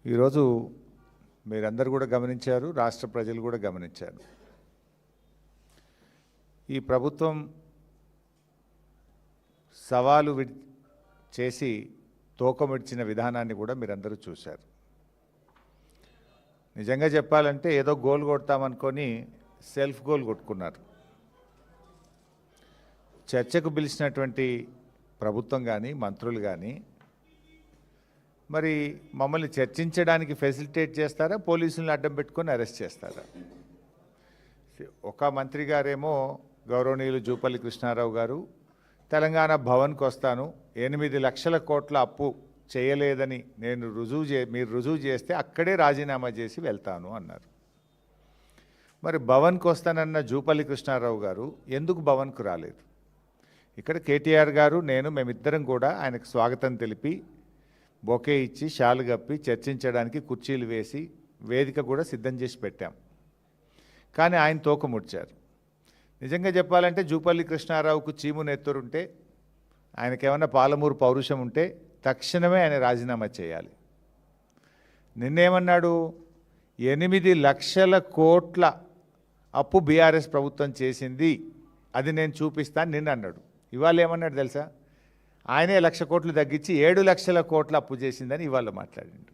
ఈరోజు మీరందరూ కూడా గమనించారు, రాష్ట్ర ప్రజలు కూడా గమనించారు. ఈ ప్రభుత్వం సవాలు చేసి తోకమిడ్చిన విధానాన్ని కూడా మీరందరూ చూశారు. నిజంగా చెప్పాలంటే ఏదో గోల్ కొడతామనుకొని సెల్ఫ్ గోల్ కొట్టుకున్నారు. చర్చకు పిలిచినటువంటి ప్రభుత్వం కానీ మంత్రులు కానీ మరి మమ్మల్ని చర్చించడానికి ఫెసిలిటేట్ చేస్తారా, పోలీసులను అడ్డం పెట్టుకొని అరెస్ట్ చేస్తారా? ఒక మంత్రి గారేమో గౌరవనీయులు జూపల్లి కృష్ణారావు గారు తెలంగాణ భవన్కి వస్తాను, 8 లక్షల కోట్ల అప్పు చేయలేదని మీరు రుజువు చేస్తే అక్కడే రాజీనామా చేసి వెళ్తాను అన్నారు. మరి భవన్కి వస్తానన్న జూపల్లి కృష్ణారావు గారు ఎందుకు భవన్కు రాలేదు? ఇక్కడ కేటీఆర్ గారు మేమిద్దరం కూడా ఆయనకు స్వాగతం తెలిపి బొకే ఇచ్చి షాలు కప్పి చర్చించడానికి కుర్చీలు వేసి వేదిక కూడా సిద్ధం చేసి పెట్టాం. కానీ ఆయన తోకముడ్చారు. నిజంగా చెప్పాలంటే జూపల్లి కృష్ణారావుకు చీము నెత్తురుంటే, ఆయనకేమన్నా పాలమూరు పౌరుషం ఉంటే తక్షణమే ఆయన రాజీనామా చేయాలి. నిన్నేమన్నాడు? 8 లక్షల కోట్ల అప్పు బీఆర్ఎస్ ప్రభుత్వం చేసింది, అది నేను చూపిస్తాను నిన్న అన్నాడు. ఇవాళ ఏమన్నాడు తెలుసా? ఆయనే 1 లక్ష కోట్లు తగ్గించి 7 లక్షల కోట్ల అప్పు చేసిందని ఇవాళ మాట్లాడిండు.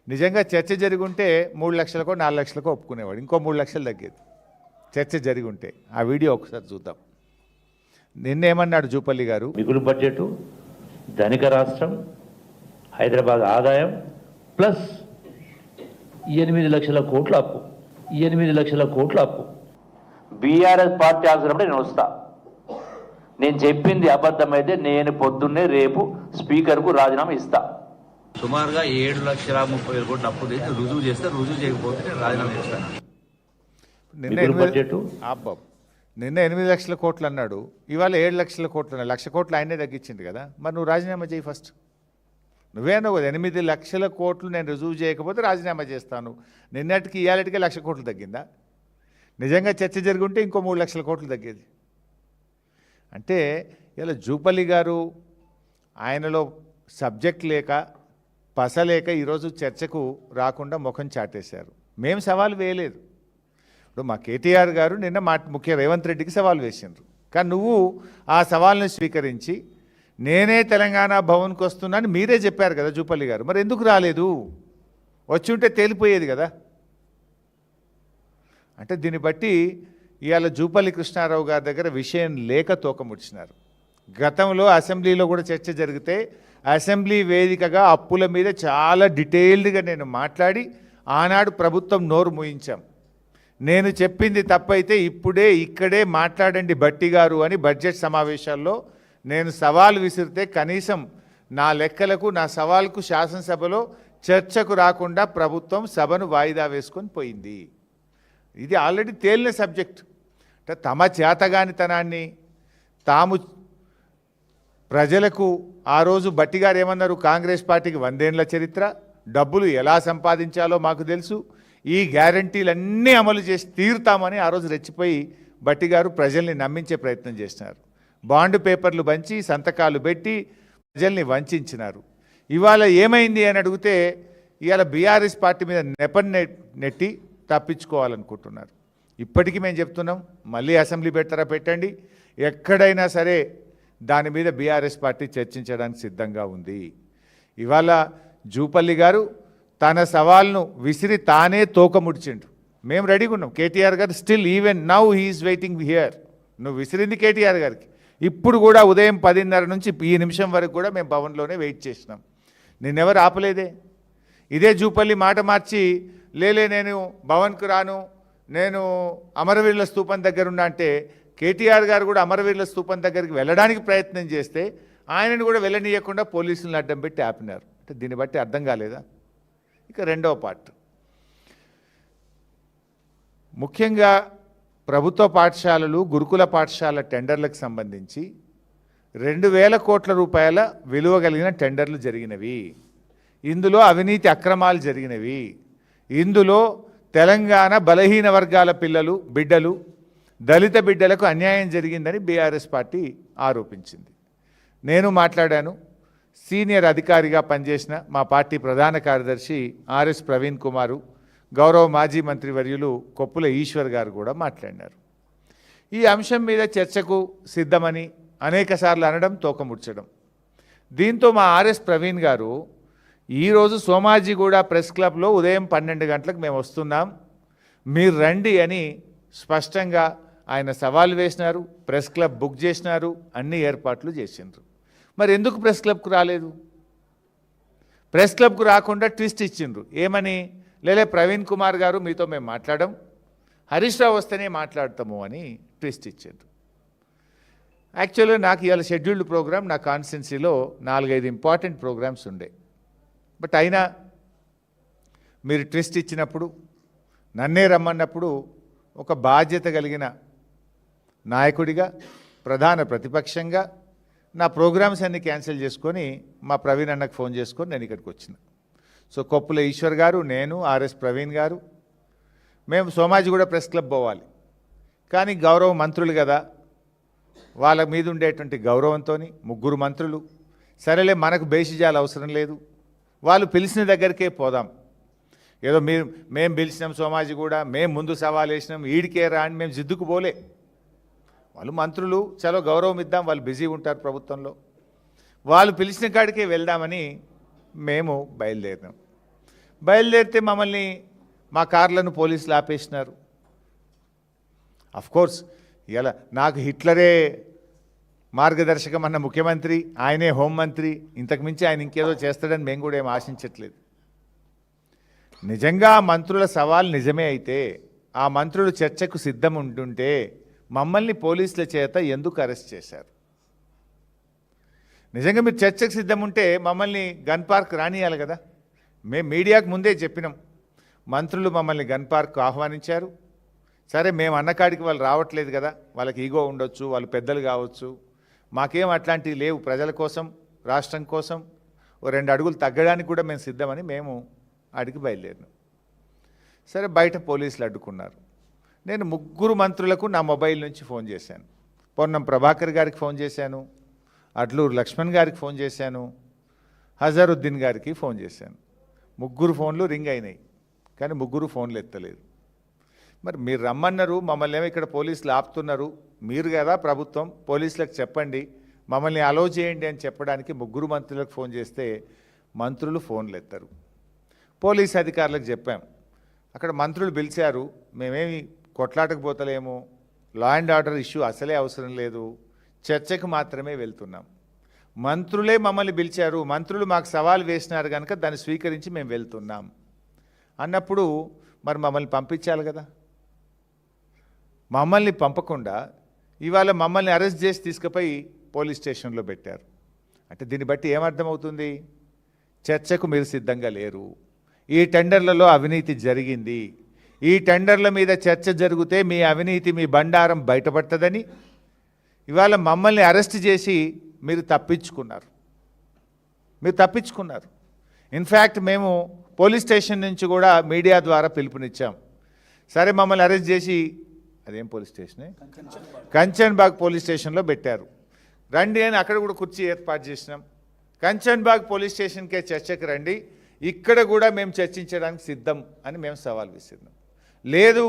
నిజంగా చర్చ జరుగుంటే 3 లక్షలకో 4 లక్షలకో ఒప్పుకునేవాడు, ఇంకో 3 లక్షలు తగ్గేది చర్చ జరుగుంటే. ఆ వీడియో ఒకసారి చూద్దాం. నిన్నేమన్నాడు జూపల్లి గారు? మిగులు బడ్జెట్, ధనిక రాష్ట్రం, హైదరాబాద్ ఆదాయం ప్లస్ 8 లక్షల కోట్ల అప్పు. 8 లక్షల కోట్ల అప్పు బీఆర్ఎస్ పార్టీ అవసరపడి నేను వస్తా. నేను చెప్పింది అబద్ధమైతే నేను పొద్దున్నే రేపు స్పీకర్కు రాజీనామా ఇస్తా. సుమారుగా 7,30,000 కోట్ల అప్పు చేసి రుజువు చేస్తే, రుజువు చేయకపోతే నేను రాజీనామా చేస్తాను. నిన్న 8 లక్షల కోట్లు అన్నాడు, ఇవాళ 7 లక్షల కోట్లు అన్నాడు. 1 లక్ష కోట్లు ఆయనే తగ్గించింది కదా. మరి నువ్వు రాజీనామా చేయి ఫస్ట్. నువ్వేనో 8 లక్షల కోట్లు నేను రుజువు చేయకపోతే రాజీనామా చేస్తాను. నిన్నటికి ఇవాళటికే 1 లక్ష కోట్లు తగ్గిందా? నిజంగా చర్చ జరుగుంటే ఇంకో 3 లక్షల కోట్లు తగ్గేది. అంటే ఇలా జూపల్లి గారు ఆయనలో సబ్జెక్ట్ లేక పసలేక ఈరోజు చర్చకు రాకుండా ముఖం చాటేశారు. మేము సవాల్ వేయలేదు. ఇప్పుడు మా కేటీఆర్ గారు నిన్న ముఖ్య రేవంత్ రెడ్డికి సవాల్ వేసిండ్రు. కానీ నువ్వు ఆ సవాల్ని స్వీకరించి నేనే తెలంగాణ భవన్కి వస్తున్నాను మీరే చెప్పారు కదా జూపల్లి గారు. మరి ఎందుకు రాలేదు? వచ్చి ఉంటే తేలిపోయేది కదా. అంటే దీన్ని బట్టి ఇవాళ జూపల్లి కృష్ణారావు గారి దగ్గర విషయం లేక తోకముడిచినారు. గతంలో అసెంబ్లీలో కూడా చర్చ జరిగితే అసెంబ్లీ వేదికగా అప్పుల మీద చాలా డీటెయిల్డ్గా నేను మాట్లాడి ఆనాడు ప్రభుత్వం నోరు మూయించాం. నేను చెప్పింది తప్పైతే ఇక్కడే మాట్లాడండి భట్టి గారు అని బడ్జెట్ సమావేశాల్లో నేను సవాల్ విసిరితే కనీసం నా లెక్కలకు నా సవాల్కు శాసనసభలో చర్చకు రాకుండా ప్రభుత్వం సభను వాయిదా వేసుకొని పోయింది. ఇది ఆల్రెడీ తేలిన సబ్జెక్ట్. అంటే తమ చేతగానితనాన్ని తాము ప్రజలకు ఆ రోజు భట్టి గారు ఏమన్నారు? కాంగ్రెస్ పార్టీకి 100 ఏళ్ల చరిత్ర, డబ్బులు ఎలా సంపాదించాలో మాకు తెలుసు, ఈ గ్యారంటీలన్నీ అమలు చేసి తీరుతామని ఆ రోజు రెచ్చిపోయి భట్టి గారు ప్రజల్ని నమ్మించే ప్రయత్నం చేసినారు. బాండ్ పేపర్లు పంచి సంతకాలు పెట్టి ప్రజల్ని వంచినారు. ఇవాళ ఏమైంది అని అడిగితే ఇవాళ బీఆర్ఎస్ పార్టీ మీద నెట్టి తప్పించుకోవాలనుకుంటున్నారు. ఇప్పటికీ మేము చెప్తున్నాం, మళ్ళీ అసెంబ్లీ పెడతారా పెట్టండి, ఎక్కడైనా సరే దాని మీద బీఆర్ఎస్ పార్టీ చర్చించడానికి సిద్ధంగా ఉంది. ఇవాళ జూపల్లి గారు తన సవాల్ను విసిరి తానే తోకముడిచిండు. మేము రెడీగా ఉన్నాం. KTR garu still even now he is waiting here. నువ్వు విసిరింది కేటీఆర్ గారికి. ఇప్పుడు కూడా ఉదయం 10:30 నుంచి ఈ నిమిషం వరకు కూడా మేము భవన్లోనే వెయిట్ చేసినాం. నిన్నెవరు ఆపలేదే. ఇదే జూపల్లి మాట మార్చి లేలే నేను భవన్కు రాను, నేను అమరవీరుల స్తూపం దగ్గర ఉన్నా అంటే కేటీఆర్ గారు కూడా అమరవీరుల స్తూపం దగ్గరికి వెళ్ళడానికి ప్రయత్నం చేస్తే ఆయనను కూడా వెళ్ళనీయకుండా పోలీసులను అడ్డం పెట్టి ఆపినారు. అంటే దీన్ని బట్టి అర్థం కాలేదా? ఇక రెండవ పార్ట్, ముఖ్యంగా ప్రభుత్వ పాఠశాలలు గురుకుల పాఠశాల టెండర్లకు సంబంధించి 2,000 కోట్ల రూపాయల విలువ కలిగిన టెండర్లు జరిగినవి. ఇందులో అవినీతి అక్రమాలు జరిగినవి. ఇందులో తెలంగాణ బలహీన వర్గాల బిడ్డలు దళిత బిడ్డలకు అన్యాయం జరిగిందని బీఆర్ఎస్ పార్టీ ఆరోపించింది. నేను మాట్లాడాను. సీనియర్ అధికారిగా పనిచేసిన మా పార్టీ ప్రధాన కార్యదర్శి ఆర్ఎస్ ప్రవీణ్ కుమారు, గౌరవ మాజీ మంత్రివర్యులు కొప్పుల ఈశ్వర్ గారు కూడా మాట్లాడినారు. ఈ అంశం మీద చర్చకు సిద్ధమని అనేకసార్లు అనడం, తోకముడ్చడం. దీంతో మా ఆర్ఎస్ ప్రవీణ్ గారు ఈరోజు సోమాజిగూడ ప్రెస్ క్లబ్లో ఉదయం 12 గంటలకు మేము వస్తున్నాం, మీరు రండి అని స్పష్టంగా ఆయన సవాల్ వేసినారు. ప్రెస్ క్లబ్ బుక్ చేసినారు, అన్ని ఏర్పాట్లు చేసిండ్రు. మరి ఎందుకు ప్రెస్ క్లబ్కు రాలేదు? ప్రెస్ క్లబ్కు రాకుండా ట్విస్ట్ ఇచ్చిండ్రు. ఏమని? లేలే ప్రవీణ్ కుమార్ గారు మీతో మేము మాట్లాడడం, హరీష్ రావు వస్తేనే మాట్లాడతాము అని ట్విస్ట్ ఇచ్చిండ్రు. యాక్చువల్గా నాకు ఇవాళ షెడ్యూల్డ్ ప్రోగ్రామ్ నా కాన్స్టిట్యున్సీలో 4-5 ఇంపార్టెంట్ ప్రోగ్రామ్స్ ఉండే. బట్ అయినా మీరు ట్విస్ట్ ఇచ్చినప్పుడు, నన్నే రమ్మన్నప్పుడు ఒక బాధ్యత కలిగిన నాయకుడిగా, ప్రధాన ప్రతిపక్షంగా నా ప్రోగ్రామ్స్ అన్నీ క్యాన్సిల్ చేసుకొని మా ప్రవీణ్ అన్నకు ఫోన్ చేసుకొని నేను ఇక్కడికి వచ్చిన. సో కొప్పుల ఈశ్వర్ గారు, నేను, ఆర్ఎస్ ప్రవీణ్ గారు మేము సోమాజిగూడ ప్రెస్ క్లబ్ పోవాలి. కానీ గౌరవ మంత్రులు కదా, వాళ్ళ మీద ఉండేటువంటి గౌరవంతో 3 మంత్రులు, సరేలే మనకు బేసిజాలు అవసరం లేదు, వాళ్ళు పిలిచిన దగ్గరికే పోదాం, ఏదో మేము పిలిచినాం సోమాజిగూడ, మేము ముందు సవాల్ వేసినాం, ఈడికే రా అని మేము జిద్దుకు పోలే. వాళ్ళు మంత్రులు, చలో గౌరవం ఇద్దాం, వాళ్ళు బిజీ ఉంటారు ప్రభుత్వంలో, వాళ్ళు పిలిచిన కాడికే వెళ్దామని మేము బయలుదేరినాం. బయలుదేరితే మమ్మల్ని మా కార్లను పోలీసులు ఆపేసినారు. అఫ్కోర్స్ ఇలా నాకు హిట్లరే మార్గదర్శకం అన్న ముఖ్యమంత్రి, ఆయనే హోంమంత్రి, ఇంతకుమించి ఆయన ఇంకేదో చేస్తాడని మేము కూడా ఏం ఆశించట్లేదు. నిజంగా మంత్రుల సవాల్ నిజమే అయితే, ఆ మంత్రులు చర్చకు సిద్ధం ఉంటుంటే మమ్మల్ని పోలీసుల చేత ఎందుకు అరెస్ట్ చేశారు? నిజంగా మీరు చర్చకు సిద్ధం ఉంటే మమ్మల్ని గన్ పార్క్ రానియాలి కదా. మేము మీడియాకు ముందే చెప్పినాం, మంత్రులు మమ్మల్ని గన్ పార్క్ ఆహ్వానించారు. సరే, మేము అన్నకాడికి వాళ్ళు రావట్లేదు కదా, వాళ్ళకి ఈగో ఉండొచ్చు, వాళ్ళు పెద్దలు కావచ్చు, మాకేం అట్లాంటివి లేవు, ప్రజల కోసం, రాష్ట్రం కోసం 2 అడుగులు తగ్గడానికి కూడా మేము సిద్ధమని మేము అడిగి బయలుదేరినాం. సరే, బయట పోలీసులు అడ్డుకున్నారు. నేను 3 మంత్రులకు నా మొబైల్ నుంచి ఫోన్ చేశాను. పొన్నం ప్రభాకర్ గారికి ఫోన్ చేశాను, అడ్లూరు లక్ష్మణ్ గారికి ఫోన్ చేశాను, హజారుద్దీన్ గారికి ఫోన్ చేశాను. 3 ఫోన్లు రింగ్ అయినాయి, కానీ 3 ఫోన్లు ఎత్తలేదు. మరి మీరు రమ్మన్నారు, మమ్మల్ని ఏమో ఇక్కడ పోలీసులు ఆపుతున్నారు, మీరు కదా ప్రభుత్వం, పోలీసులకు చెప్పండి, మమ్మల్ని అలో చేయండి అని చెప్పడానికి 3 మంత్రులకు ఫోన్ చేస్తే మంత్రులు ఫోన్లు ఎత్తారు. పోలీస్ అధికారులకు చెప్పాం, అక్కడ మంత్రులు పిలిచారు, మేమేమి కొట్లాటకు పోతలేము, లా అండ్ ఆర్డర్ ఇష్యూ అసలే అవసరం లేదు, చర్చకు మాత్రమే వెళ్తున్నాం. మంత్రులే మమ్మల్ని పిలిచారు, మంత్రులు మాకు సవాల్ వేసినారు కనుక దాన్ని స్వీకరించి మేము వెళ్తున్నాం అన్నప్పుడు మరి మమ్మల్ని పంపించాలి కదా. మమ్మల్ని పంపకుండా ఇవాళ మమ్మల్ని అరెస్ట్ చేసి తీసుకుపోయి పోలీస్ స్టేషన్లో పెట్టారు. అంటే దీన్ని బట్టి ఏమర్థమవుతుంది? చర్చకు మీరు సిద్ధంగా లేరు. ఈ టెండర్లలో అవినీతి జరిగింది, ఈ టెండర్ల మీద చర్చ జరిగితే మీ అవినీతి, మీ బండారం బయటపడుతుందని ఇవాళ మమ్మల్ని అరెస్ట్ చేసి మీరు తప్పించుకున్నారు. ఇన్ఫ్యాక్ట్ మేము పోలీస్ స్టేషన్ నుంచి కూడా మీడియా ద్వారా పిలుపునిచ్చాం. సరే, మమ్మల్ని అరెస్ట్ చేసి అదేం పోలీస్ స్టేషనే, కంచన్బాగ్ పోలీస్ స్టేషన్లో పెట్టారు, రండి అని అక్కడ కూడా కుర్చీ ఏర్పాటు చేసినాం. కంచన్బాగ్ పోలీస్ స్టేషన్కే చర్చకు రండి, ఇక్కడ కూడా మేము చర్చించడానికి సిద్ధం అని మేము సవాల్ విసిరినాం. లేదు,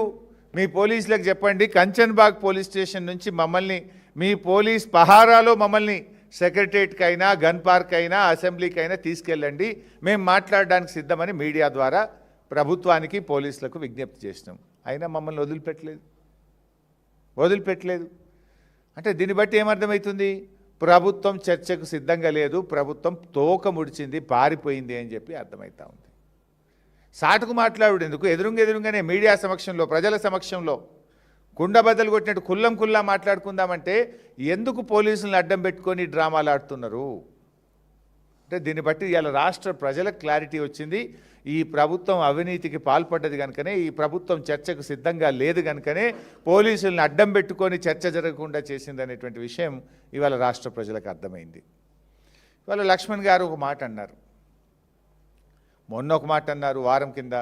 మీ పోలీసులకు చెప్పండి, కంచన్బాగ్ పోలీస్ స్టేషన్ నుంచి మమ్మల్ని మీ పోలీస్ పహారాలో మమ్మల్ని సెక్రటరియట్కి అయినా, గన్ పార్క్ అయినా, అసెంబ్లీకి అయినా తీసుకెళ్ళండి, మేము మాట్లాడడానికి సిద్ధమని మీడియా ద్వారా ప్రభుత్వానికి, పోలీసులకు విజ్ఞప్తి చేసినాం. అయినా మమ్మల్ని వదిలిపెట్టలేదు. అంటే దీన్ని బట్టి ఏమర్థమవుతుంది? ప్రభుత్వం చర్చకు సిద్ధంగా లేదు, ప్రభుత్వం తోక ముడిచింది, పారిపోయింది అని చెప్పి అర్థమవుతా ఉంది. సాటుకు మాట్లాడు ఎందుకు? ఎదురుగానే మీడియా సమక్షంలో, ప్రజల సమక్షంలో కుండబద్దలు కొట్టినట్టు కుల్లా మాట్లాడుకుందామంటే ఎందుకు పోలీసులను అడ్డం పెట్టుకొని డ్రామాలు ఆడుతున్నారు? అంటే దీన్ని బట్టి ఇవాళ రాష్ట్ర ప్రజలకు క్లారిటీ వచ్చింది. ఈ ప్రభుత్వం అవినీతికి పాల్పడ్డది కనుకనే, ఈ ప్రభుత్వం చర్చకు సిద్ధంగా లేదు కనుకనే పోలీసులను అడ్డం పెట్టుకొని చర్చ జరగకుండా చేసింది అనేటువంటి విషయం ఇవాళ రాష్ట్ర ప్రజలకు అర్థమైంది. ఇవాళ లక్ష్మణ్ గారు ఒక మాట అన్నారు, మొన్న ఒక మాట అన్నారు, వారం కింద,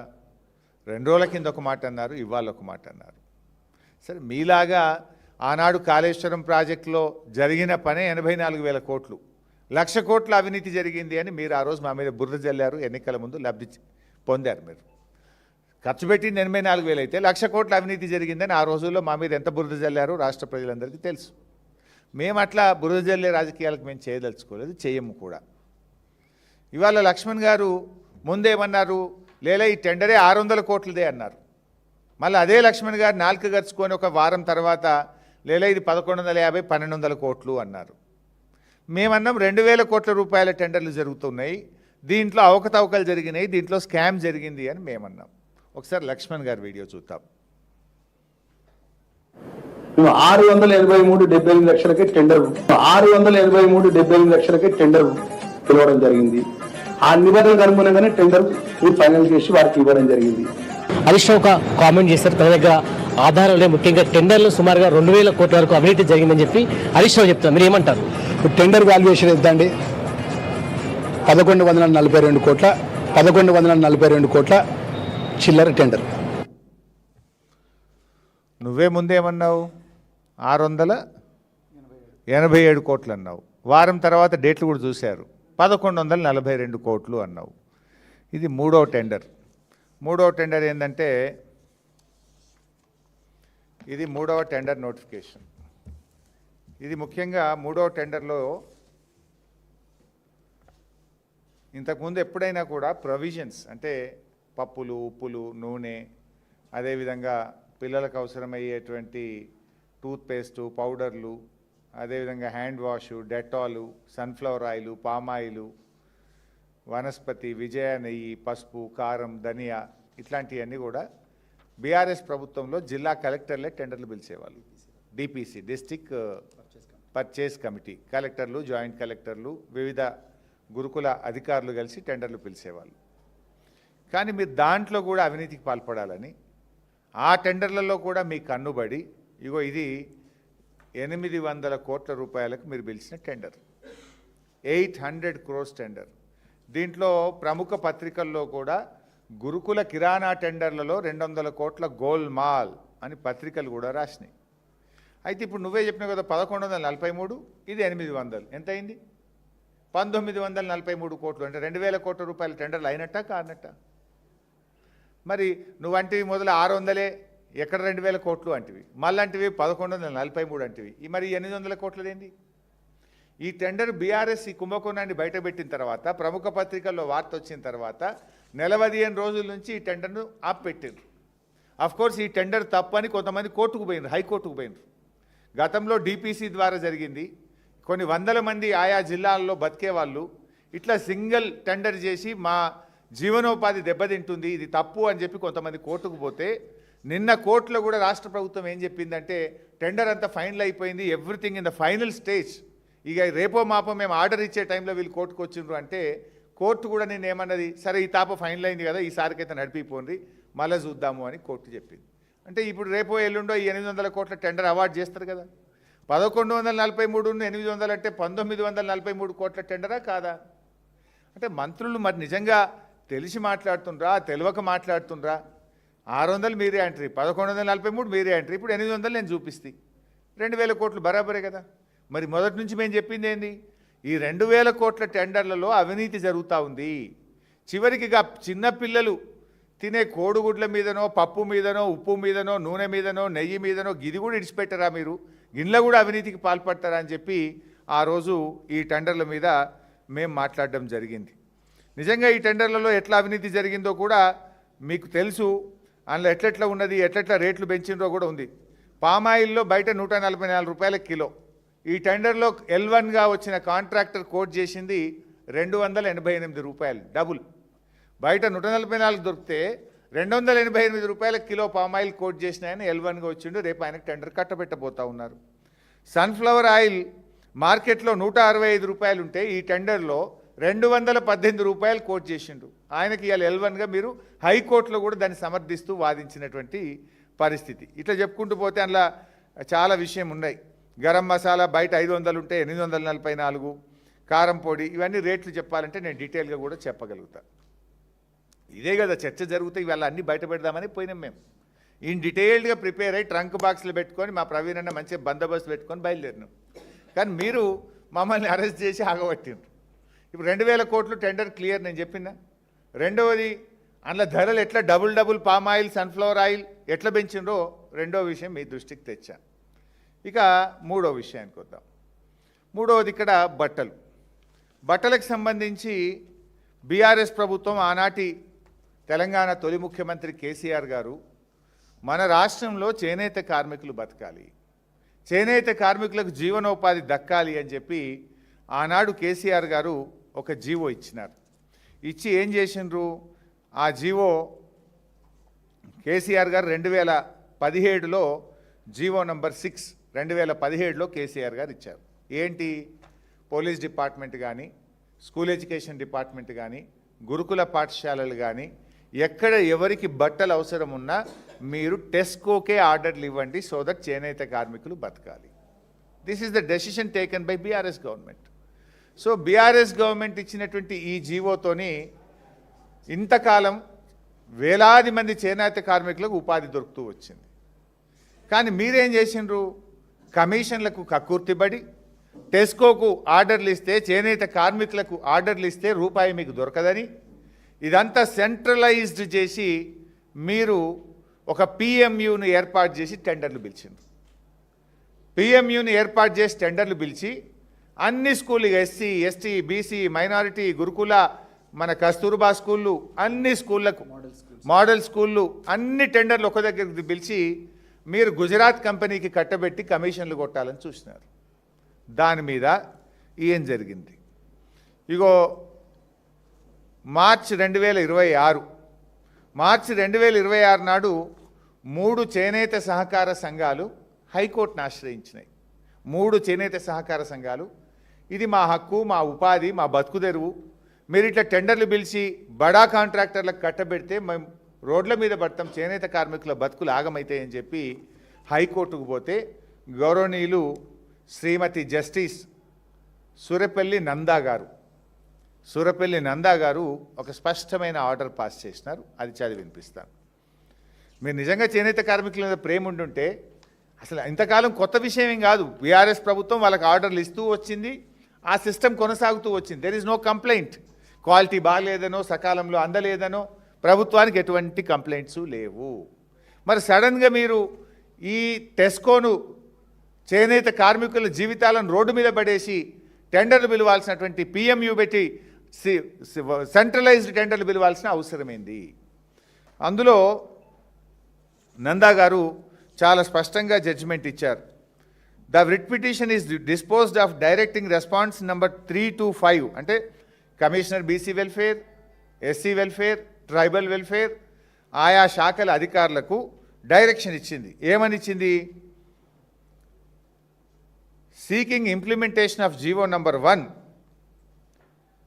2 రోజుల కింద ఒక మాట అన్నారు, ఇవాళ ఒక మాట అన్నారు. సరే, మీలాగా ఆనాడు కాళేశ్వరం ప్రాజెక్టులో జరిగిన పనే 84,000 కోట్లు, 1,00,000 కోట్ల అవినీతి జరిగింది అని మీరు ఆ రోజు మా మీద బురద జల్లారు. ఎన్నికల ముందు లబ్ధి పొందారు. మీరు ఖర్చు పెట్టింది 84,000 అయితే 1,00,000 కోట్ల అవినీతి జరిగిందని ఆ రోజుల్లో మా మీద ఎంత బురద జల్లారో రాష్ట్ర ప్రజలందరికీ తెలుసు. మేము అట్లా బురద జల్లే రాజకీయాలకు మేము చేయదలుచుకోలేదు, చేయము కూడా. ఇవాళ లక్ష్మణ్ గారు ముందేమన్నారు, లేదా ఈ టెండరే 600 కోట్లదే అన్నారు. మళ్ళీ అదే లక్ష్మణ్ గారు నాలుక గరుచుకొని ఒక వారం తర్వాత లేదా ఇది 1150, 1200 కోట్లు అన్నారు. మేమన్నాం 2,000 కోట్ల రూపాయల టెండర్లు జరుగుతున్నాయి, దీంట్లో అవకతవకలు జరిగినాయి, దీంట్లో స్కామ్ జరిగింది అని మేమన్నాం. ఒకసారి లక్ష్మణ్ గారి వీడియో చూద్దాం. 683.78 లక్షలకి టెండర్ 683.78 లక్షలకి టెండర్ పిలవడం జరిగింది. ఆ నిబంధనలకు అనుగుణంగానే టెండర్ ఫైనల్ చేసి వారికి ఇవ్వడం జరిగింది. హరీష్ రావు ఒక కామెంట్ చేశారు, తన దగ్గర ఆధారాలే ముఖ్యంగా టెండర్లు సుమారుగా 2,000 కోట్ల వరకు అవినీతి జరిగిందని చెప్పి హరీష్ రావు చెప్తారు. మీరు ఏమంటారు? టెండర్ వాల్యుయేషన్ ఎంత అండి? 1142 కోట్ల చిల్లర టెండర్. నువ్వే ముందేమన్నావు? 687 కోట్లు అన్నావు. వారం తర్వాత డేట్లు కూడా చూశారు, 1142 కోట్లు అన్నావు. ఇది మూడో టెండర్. మూడో టెండర్ ఏంటంటే ఇది మూడవ టెండర్ నోటిఫికేషన్. ఇది ముఖ్యంగా మూడవ టెండర్లో ఇంతకుముందు ఎప్పుడైనా కూడా ప్రొవిజన్స్ అంటే పప్పులు, ఉప్పులు, నూనె, అదేవిధంగా పిల్లలకు అవసరమయ్యేటువంటి టూత్పేస్టు, పౌడర్లు, అదేవిధంగా hand wash, Dettol, sunflower oil, palm oil, వనస్పతి, విజయ నెయ్యి, పసుపు, కారం, ధనియా ఇట్లాంటివన్నీ కూడా బీఆర్ఎస్ ప్రభుత్వంలో జిల్లా కలెక్టర్లే టెండర్లు పిలిచేవాళ్ళు. డిపిసి, డిస్ట్రిక్ట్ పర్చేస్ కమిటీ, కలెక్టర్లు, జాయింట్ కలెక్టర్లు, వివిధ గురుకుల అధికారులు కలిసి టెండర్లు పిలిచేవాళ్ళు. కానీ మీరు దాంట్లో కూడా అవినీతికి పాల్పడాలని ఆ టెండర్లలో కూడా మీ కన్నుబడి ఇగో ఇది 800 కోట్ల రూపాయలకు మీరు పిలిచిన టెండర్, 800 crores టెండర్. దీంట్లో ప్రముఖ పత్రికల్లో కూడా గురుకుల కిరాణా టెండర్లలో 200 కోట్ల గోల్మాల్ అని పత్రికలు కూడా రాసినాయి. అయితే ఇప్పుడు నువ్వే చెప్పినావు కదా 1143, ఇది 800, ఎంత అయింది? 1943 కోట్లు. అంటే 2,000 కోట్ల రూపాయల టెండర్లు అయినట్టా కానట్టా? మరి నువ్వంటివి మొదలు 600 ఎక్కడ 2,000 కోట్లు అంటివి, మళ్ళంటివి 1143 అంటివి, మరి 800 కోట్లదేంది? ఈ టెండర్ బీఆర్ఎస్ ఈ కుంభకోణాన్ని బయటపెట్టిన తర్వాత, ప్రముఖ పత్రికల్లో వార్త వచ్చిన తర్వాత 15 రోజుల నుంచి ఈ టెండర్ను ఆపెట్టారు. కోర్స్ ఈ టెండర్ తప్పని కొంతమంది కోర్టుకు పోయినారు, హైకోర్టుకు పోయినారు. గతంలో డిపిసి ద్వారా జరిగింది. కొన్ని వందల మంది ఆయా జిల్లాల్లో బతికే వాళ్ళు ఇట్లా సింగిల్ టెండర్ చేసి మా జీవనోపాధి దెబ్బతింటుంది, ఇది తప్పు అని చెప్పి కొంతమంది కోర్టుకు పోతే, నిన్న కోర్టులో కూడా రాష్ట్ర ప్రభుత్వం ఏం చెప్పిందంటే టెండర్ అంతా ఫైనల్ అయిపోయింది, everything in the final stage, ఇక రేపో మాపో మేము ఆర్డర్ ఇచ్చే టైంలో వీళ్ళు కోర్టుకు వచ్చిండ్రు అంటే కోర్టు కూడా నేను ఏమన్నది, సరే ఈ తాప ఫైనల్ అయింది కదా, ఈసారికైతే నడిపిపోండి, మళ్ళీ చూద్దాము అని కోర్టు చెప్పింది. అంటే ఇప్పుడు రేపో ఎల్లుండో ఈ 800 కోట్ల టెండర్ అవార్డు చేస్తారు కదా. 1143 800 అంటే 1943 కోట్ల టెండరా కాదా? అంటే మంత్రులు మరి నిజంగా తెలిసి మాట్లాడుతుండ్రా, తెలియక మాట్లాడుతుండ్రా? 600 మీరే అంటారు, 1143 మీరే అంటారు, ఇప్పుడు 800 నేను చూపిస్తే 2,000 కోట్లు బరాబరే కదా. మరి మొదటి నుంచి మేము చెప్పింది ఏంది? ఈ 2,000 కోట్ల టెండర్లలో అవినీతి జరుగుతూ ఉంది. చివరికి చిన్నపిల్లలు తినే కోడిగుడ్ల మీదనో, పప్పు మీదనో, ఉప్పు మీదనో, నూనె మీదనో, నెయ్యి మీదనో గిది కూడా ఇడిచిపెట్టరా మీరు? గిన్నెలో కూడా అవినీతికి పాల్పడతారా అని చెప్పి ఆ రోజు ఈ టెండర్ల మీద మేము మాట్లాడడం జరిగింది. నిజంగా ఈ టెండర్లలో ఎట్లా అవినీతి జరిగిందో కూడా మీకు తెలుసు. అందులో ఎట్లెట్లా ఉన్నది, ఎట్లెట్లా రేట్లు పెంచిందో కూడా ఉంది. పామాయిల్లో బయట 144 రూపాయల కిలో. ఈ టెండర్లో L1గా వచ్చిన కాంట్రాక్టర్ కోట్ చేసింది 288 రూపాయలు, డబుల్. బయట 144 దొరికితే 288 రూపాయల కిలో పామాయిల్ కోట్ చేసిన ఆయన L1గా వచ్చిండు. రేపు ఆయనకు టెండర్ కట్టబెట్టబోతా ఉన్నారు. సన్ఫ్లవర్ ఆయిల్ మార్కెట్లో 165 రూపాయలు ఉంటే ఈ టెండర్లో 218 రూపాయలు కోట్ చేసిండు. ఆయనకి ఇవాళ L1గా మీరు హైకోర్టులో కూడా దాన్ని సమర్థిస్తూ వాదించినటువంటి పరిస్థితి. ఇట్లా చెప్పుకుంటూ పోతే అందులో చాలా విషయం ఉన్నాయి. గరం మసాలా బయట 500 ఉంటే 844, కారం పొడి, ఇవన్నీ రేట్లు చెప్పాలంటే నేను డీటెయిల్గా కూడా చెప్పగలుగుతా. ఇదే కదా చర్చ జరుగుతాయి, ఇవాళ అన్నీ బయట పెడదామని పోయినాం మేము. ఇన్ డీటెయిల్డ్గా ప్రిపేర్ అయ్యి ట్రంక్ బాక్స్లో పెట్టుకొని మా ప్రవీణ్ అన్న మంచిగా బందోబస్తు పెట్టుకొని బయలుదేరినాం. కానీ మీరు మమ్మల్ని అరెస్ట్ చేసి ఆగబట్టిండ్రు. ఇప్పుడు 2000 కోట్లు టెండర్ క్లియర్ నేను చెప్పినా. రెండవది అందులో ధరలు ఎట్లా double palm oil sunflower oil ఎట్లా పెంచిండ్రో రెండో విషయం మీ దృష్టికి తెచ్చా. ఇక మూడో విషయానికి వద్దాం. మూడవది ఇక్కడ బట్టలకు సంబంధించి బీఆర్ఎస్ ప్రభుత్వం ఆనాటి తెలంగాణ తొలి ముఖ్యమంత్రి కేసీఆర్ గారు మన రాష్ట్రంలో చేనేత కార్మికులు బతకాలి, చేనేత కార్మికులకు జీవనోపాధి దక్కాలి అని చెప్పి ఆనాడు కేసీఆర్ గారు ఒక జీవో ఇచ్చినారు. ఇచ్చి ఏం చేసిండ్రు? ఆ జీవో కేసీఆర్ గారు 2017లో జీవో నంబర్ 6 2017లో కేసీఆర్ గారు ఇచ్చారు. ఏంటి? పోలీస్ డిపార్ట్మెంట్ కానీ, స్కూల్ ఎడ్యుకేషన్ డిపార్ట్మెంట్ కానీ, గురుకుల పాఠశాలలు కానీ ఎక్కడ ఎవరికి బట్టలు అవసరం ఉన్నా మీరు టెస్కోకే ఆర్డర్లు ఇవ్వండి, సో దట్ చేనేత కార్మికులు బతకాలి. This is the decision taken by BRS government. So BRS government ఇచ్చినటువంటి ఈ జీవోతోని ఇంతకాలం వేలాది మంది చేనేత కార్మికులకు ఉపాధి దొరుకుతూ వచ్చింది. కానీ మీరేం చేసిండ్రు? కమిషన్లకు కక్కుర్తిబడి టెస్కోకు ఆర్డర్లు ఇస్తే, చేనేత కార్మికులకు ఆర్డర్లు ఇస్తే రూపాయి మీకు దొరకదని ఇదంతా సెంట్రలైజ్డ్ చేసి మీరు ఒక పిఎంయును ఏర్పాటు చేసి టెండర్లు పిలిచిండ్రు. పిఎంయుని ఏర్పాటు చేసి టెండర్లు పిలిచి అన్ని స్కూళ్ళు, ఎస్సీ, ఎస్టీ, బీసీ, మైనారిటీ, గురుకుల, మన కస్తూర్బా స్కూళ్ళు, అన్ని స్కూళ్ళకు, మోడల్ స్కూళ్ళు అన్ని టెండర్లు ఒక దగ్గరికి పిలిచి మీరు గుజరాత్ కంపెనీకి కట్టబెట్టి కమిషన్లు కొట్టాలని చూసినారు. దాని మీద ఏం జరిగింది? ఇగో మార్చి 2026 నాడు 3 చేనేత సహకార సంఘాలు హైకోర్టును ఆశ్రయించినాయి. 3 చేనేత సహకార సంఘాలు ఇది మా హక్కు, మా ఉపాధి, మా బతుకు తెరువు, మీరు ఇట్లా టెండర్లు పిలిచి బడా కాంట్రాక్టర్లకు కట్టబెడితే మేము రోడ్ల మీద పడతాం, చేనేత కార్మికుల బతుకులు ఆగమైతాయని చెప్పి హైకోర్టుకు పోతే గౌరవనీయులు శ్రీమతి జస్టిస్ సూరపల్లి నందా గారు ఒక స్పష్టమైన ఆర్డర్ పాస్ చేసినారు. అది చదివి వినిపిస్తాను. మీరు నిజంగా చేనేత కార్మికుల మీద ప్రేమ ఉండుంటే అసలు ఇంతకాలం కొత్త విషయం ఏం కాదు. బీఆర్ఎస్ ప్రభుత్వం వాళ్ళకి ఆర్డర్లు ఇస్తూ వచ్చింది, ఆ సిస్టమ్ కొనసాగుతూ వచ్చింది. There is no complaint. Quality బాగలేదనో, సకాలంలో అందలేదనో ప్రభుత్వానికి ఎటువంటి కంప్లైంట్స్ లేవు. మరి సడన్గా మీరు ఈ టెస్కోను, చేనేత కార్మికుల జీవితాలను రోడ్డు మీద పడేసి టెండర్లు పిలవాల్సినటువంటి పిఎంయు పెట్టి సెంట్రలైజ్డ్ టెండర్లు పిలవాల్సిన అవసరమైంది. అందులో నందా గారు చాలా స్పష్టంగా జడ్జిమెంట్ ఇచ్చారు. The writ petition is disposed of directing response number 3 to 5 అంటే commissioner BC welfare, SC welfare, tribal welfare ఆయా శాఖల అధికారులకు డైరెక్షన్ ఇచ్చింది. ఏమని ఇచ్చింది? Seeking implementation of GO number 1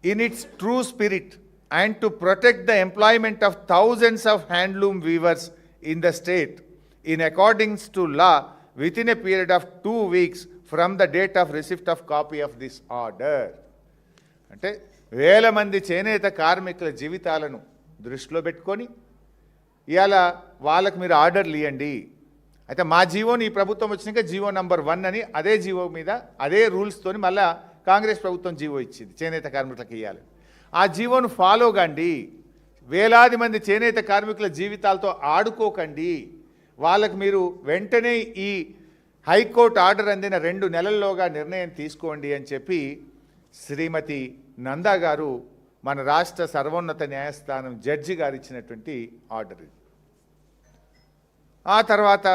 in its true spirit and to protect the employment of thousands of handloom weavers in the state in accordance to law within a period of 2 weeks from the date of receipt of copy of this order. అంటే వేల మంది చేనేత కార్మికుల జీవితాలను దృష్టిలో పెట్టుకొని ఇవాళ వాళ్ళకు మీరు ఆర్డర్లు ఇవ్వండి. అయితే మా జీవోని ఈ ప్రభుత్వం వచ్చినాక జీవో నంబర్ 1 అని అదే జీవో మీద అదే రూల్స్తోని మళ్ళా కాంగ్రెస్ ప్రభుత్వం జీవో ఇచ్చింది చేనేత కార్మికులకు ఇవ్వాలి. ఆ జీవోను ఫాలో కండి. వేలాది మంది చేనేత కార్మికుల జీవితాలతో ఆడుకోకండి. వాళ్ళకు మీరు వెంటనే ఈ హైకోర్టు ఆర్డర్ అందిన 2 నెలల్లోగా నిర్ణయం తీసుకోండి అని చెప్పి శ్రీమతి నందా గారు మన రాష్ట్ర సర్వోన్నత న్యాయస్థానం జడ్జి గారు ఇచ్చినటువంటి ఆర్డర్. ఆ తర్వాత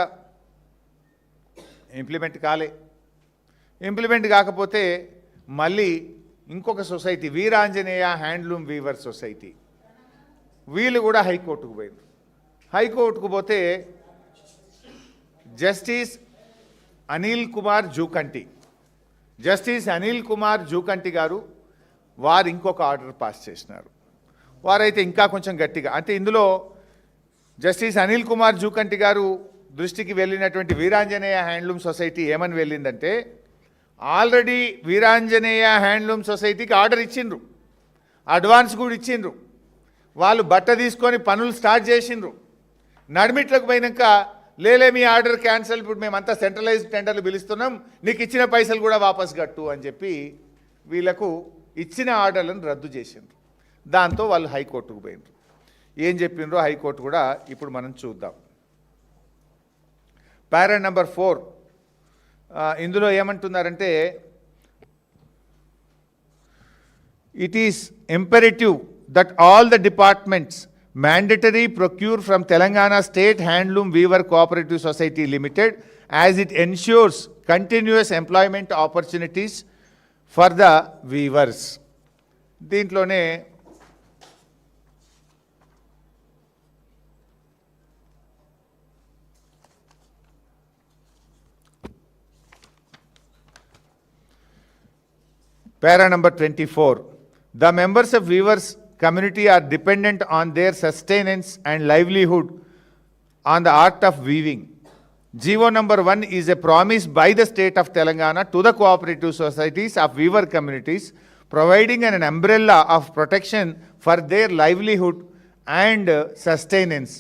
ఇంప్లిమెంట్ కాకపోతే మళ్ళీ ఇంకొక society Veeranjaneya handloom weaver society వీళ్ళు కూడా హైకోర్టుకు పోయారు. హైకోర్టుకు పోతే జస్టిస్ అనిల్ కుమార్ జూకంటి గారు వారు ఇంకొక ఆర్డర్ పాస్ చేసినారు. వారైతే ఇంకా కొంచెం గట్టిగా, అంటే ఇందులో జస్టిస్ అనిల్ కుమార్ జూకంటి గారు దృష్టికి వెళ్ళినటువంటి వీరాంజనేయ హ్యాండ్లూమ్ సొసైటీ ఏమని వెళ్ళిందంటే, ఆల్రెడీ వీరాంజనేయ హ్యాండ్లూమ్ సొసైటీకి ఆర్డర్ ఇచ్చిండ్రు, అడ్వాన్స్ కూడా ఇచ్చిండ్రు, వాళ్ళు బట్ట తీసుకొని పనులు స్టార్ట్ చేసిండ్రు. నడిమిట్లకు పోయినాక లేలే మీ ఆర్డర్ క్యాన్సిల్, ఇప్పుడు మేమంతా సెంట్రలైజ్డ్ టెండర్లు పిలుస్తున్నాం, నీకు ఇచ్చిన పైసలు కూడా వాపస్ కట్టు అని చెప్పి వీళ్ళకు ఇచ్చిన ఆర్డర్లను రద్దు చేసిండ్రు. దాంతో వాళ్ళు హైకోర్టుకు పోయినరు. ఏం చెప్పిండ్రో హైకోర్టు కూడా ఇప్పుడు మనం చూద్దాం. పారా నెంబర్ 4 ఇందులో ఏమంటున్నారంటే, it is imperative that all the departments mandatory procure from Telangana State Handloom Weaver Cooperative Society Limited, as it ensures continuous employment opportunities for the weavers. దీంట్లోనే Para number 24. The members of weavers community are dependent on their sustenance and livelihood on the art of weaving. GO number 1 is a promise by the state of Telangana to the cooperative societies of weaver communities, providing an umbrella of protection for their livelihood and sustenance,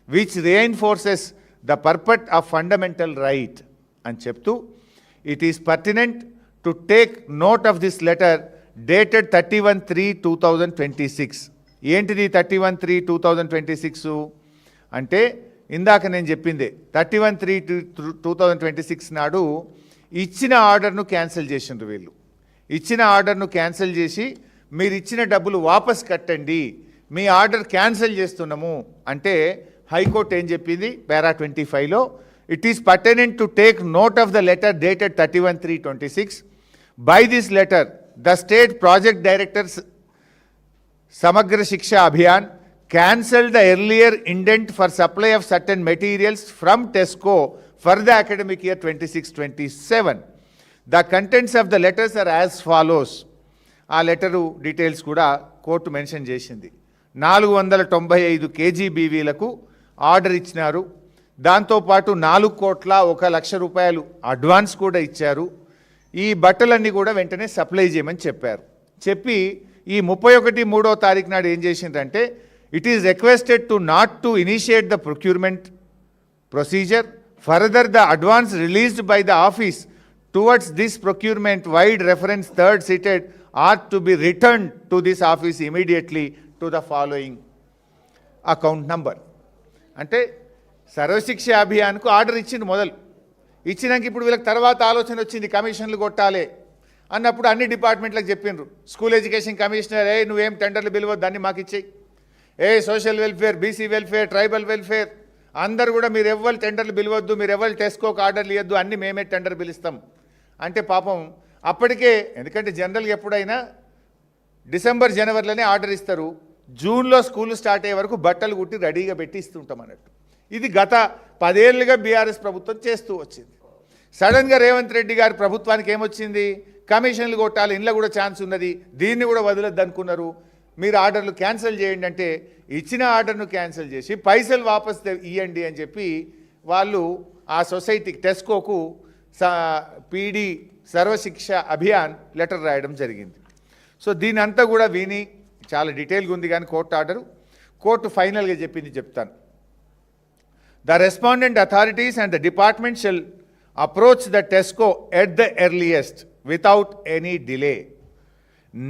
which reinforces the purport of fundamental right. And cheptu, it is pertinent to take note of this letter dated 31/3/2026. ఏంటిది 31/3/2026 అంటే ఇందాక నేను చెప్పిందే 31/3/2026 నాడు ఇచ్చిన ఆర్డర్ను cancel చేసిండ్రు వీళ్ళు. ఇచ్చిన ఆర్డర్ను క్యాన్సిల్ చేసి మీరు ఇచ్చిన డబ్బులు వాపస్ కట్టండి, మీ ఆర్డర్ క్యాన్సిల్ చేస్తున్నాము అంటే హైకోర్టు ఏం చెప్పింది పారా 25లో, it is pertinent to take note of the letter dated 31/3/26. By this letter, the state project directors Samagra Shiksha Abhiyan cancelled the earlier indent for supply of certain materials from TESCO for the academic year 26-27. The contents of the letters are as follows. ఆ letter details కూడా court mention చేసింది. 495 KGBVలకు order ఇచ్చినారు. దాంతోపాటు 4,01,00,000 రూపాయలు advance కూడా ఇచ్చారు. ఈ బట్టలన్నీ కూడా వెంటనే సప్లై చేయమని చెప్పారు. చెప్పి ఈ 31/3 తారీఖు నాడు ఏం చేసిందంటే, it is requested to not to initiate the procurement procedure further the advance released by the office towards this procurement vide reference third cited are to be return to this office immediately to the following account number. అంటే Sarva Shiksha అభియాన్కు order ఇచ్చింది మొదలు. ఇచ్చినాక ఇప్పుడు వీళ్ళకి తర్వాత ఆలోచన వచ్చింది కమిషన్లు కొట్టాలి అన్నప్పుడు అన్ని డిపార్ట్మెంట్లకు చెప్పిండ్రు. స్కూల్ ఎడ్యుకేషన్ కమిషనర్, నువ్వేం టెండర్లు పిలవద్దు, దాన్ని మాకు ఇచ్చేయి. Social welfare, BC welfare, tribal welfare అందరు కూడా మీరు ఎవ్వరు టెండర్లు పిలవద్దు, మీరు ఎవరు టెస్కోకి ఆర్డర్లు ఇవ్వద్దు, అన్ని మేమే టెండర్ పిలుస్తాం అంటే పాపం అప్పటికే, ఎందుకంటే జనరల్గా ఎప్పుడైనా డిసెంబర్ జనవరిలోనే ఆర్డర్ ఇస్తారు, జూన్లో స్కూల్ స్టార్ట్ అయ్యే వరకు బట్టలు కుట్టి రెడీగా పెట్టి ఇస్తుంటాం అన్నట్టు. ఇది గత 10 ఏళ్ళుగా బీఆర్ఎస్ ప్రభుత్వం చేస్తూ వచ్చింది. సడన్గా రేవంత్ రెడ్డి గారి ప్రభుత్వానికి ఏమొచ్చింది, కమిషన్లు కొట్టాలి, ఇంట్లో కూడా ఛాన్స్ ఉన్నది, దీన్ని కూడా వదలొద్దు అనుకున్నారు. మీరు ఆర్డర్లు క్యాన్సిల్ చేయండి అంటే ఇచ్చిన ఆర్డర్ను క్యాన్సిల్ చేసి పైసలు వాపస్ ఇవ్వండి అని చెప్పి వాళ్ళు ఆ సొసైటీకి టెస్కోకు పీడీ సర్వశిక్ష అభియాన్ లెటర్ రాయడం జరిగింది. సో దీని అంతా కూడా విని చాలా డీటెయిల్గా ఉంది కానీ కోర్టు ఫైనల్గా చెప్పింది చెప్తాను. The respondent authorities and the department shall approach the TESCO at the earliest without any delay.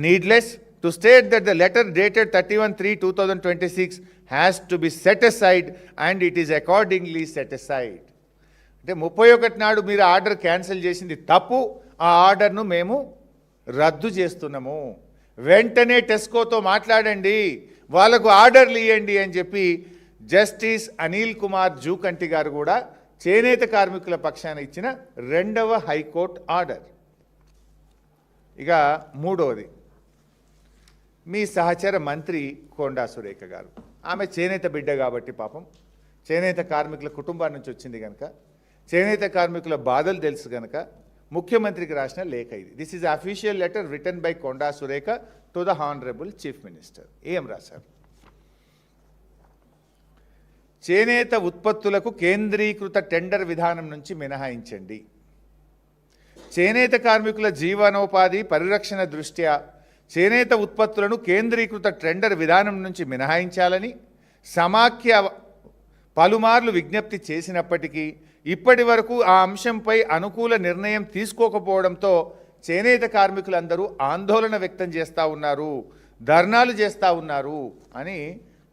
Needless to state that the letter dated 31/3/2026 has to be set aside and it is accordingly set aside. అంటే 31 నాడు మీరు order cancel చేసింది తప్పు, ఆ ఆర్డర్ను మేము రద్దు చేస్తున్నాము, వెంటనే టెస్కోతో మాట్లాడండి, వాళ్ళకు ఆర్డర్లు ఇవ్వండి అని చెప్పి జస్టిస్ అనిల్ కుమార్ జూకంటి గారు కూడా చేనేత కార్మికుల పక్షాన ఇచ్చిన 2వ హైకోర్టు ఆర్డర్. ఇక 3వది మీ సహచర మంత్రి కొండా సురేఖ గారు. ఆమె చేనేత బిడ్డ కాబట్టి పాపం చేనేత కార్మికుల కుటుంబాల నుంచి వచ్చింది కనుక, చేనేత కార్మికుల బాధలు తెలుసు కనుక ముఖ్యమంత్రికి రాసిన లేఖ ఇది. This is official letter written by Konda Surekha to the honourable chief minister. ఏం రాశారు? చేనేత ఉత్పత్తులకు కేంద్రీకృత టెండర్ విధానం నుంచి మినహాయించండి. చేనేత కార్మికుల జీవనోపాధి పరిరక్షణ దృష్ట్యా చేనేత ఉత్పత్తులను కేంద్రీకృత టెండర్ విధానం నుంచి మినహాయించాలని సమాఖ్య పలుమార్లు విజ్ఞప్తి చేసినప్పటికీ ఇప్పటి వరకు ఆ అంశంపై అనుకూల నిర్ణయం తీసుకోకపోవడంతో చేనేత కార్మికులందరూ ఆందోళన వ్యక్తం చేస్తూ ఉన్నారు, ధర్నాలు చేస్తూ ఉన్నారు అని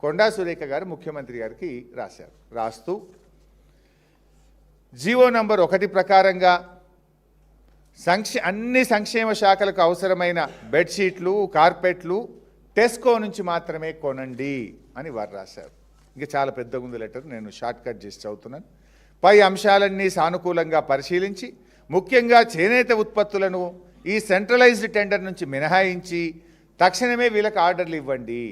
కొండా సురేఖ గారు ముఖ్యమంత్రి గారికి రాశారు. రాస్తూ జీవో నంబర్ 1 ప్రకారంగా అన్ని సంక్షేమ శాఖలకు అవసరమైన బెడ్షీట్లు, కార్పెట్లు టెస్కో నుంచి మాత్రమే కొనండి అని వారు రాశారు. ఇంకా చాలా పెద్దగా ఉంది లెటర్, నేను షార్ట్ కట్ చేసి చదువుతున్నాను. పై అంశాలన్నీ సానుకూలంగా పరిశీలించి ముఖ్యంగా చేనేత ఉత్పత్తులను ఈ సెంట్రలైజ్డ్ టెండర్ నుంచి మినహాయించి తక్షణమే వీళ్ళకి ఆర్డర్లు ఇవ్వండి.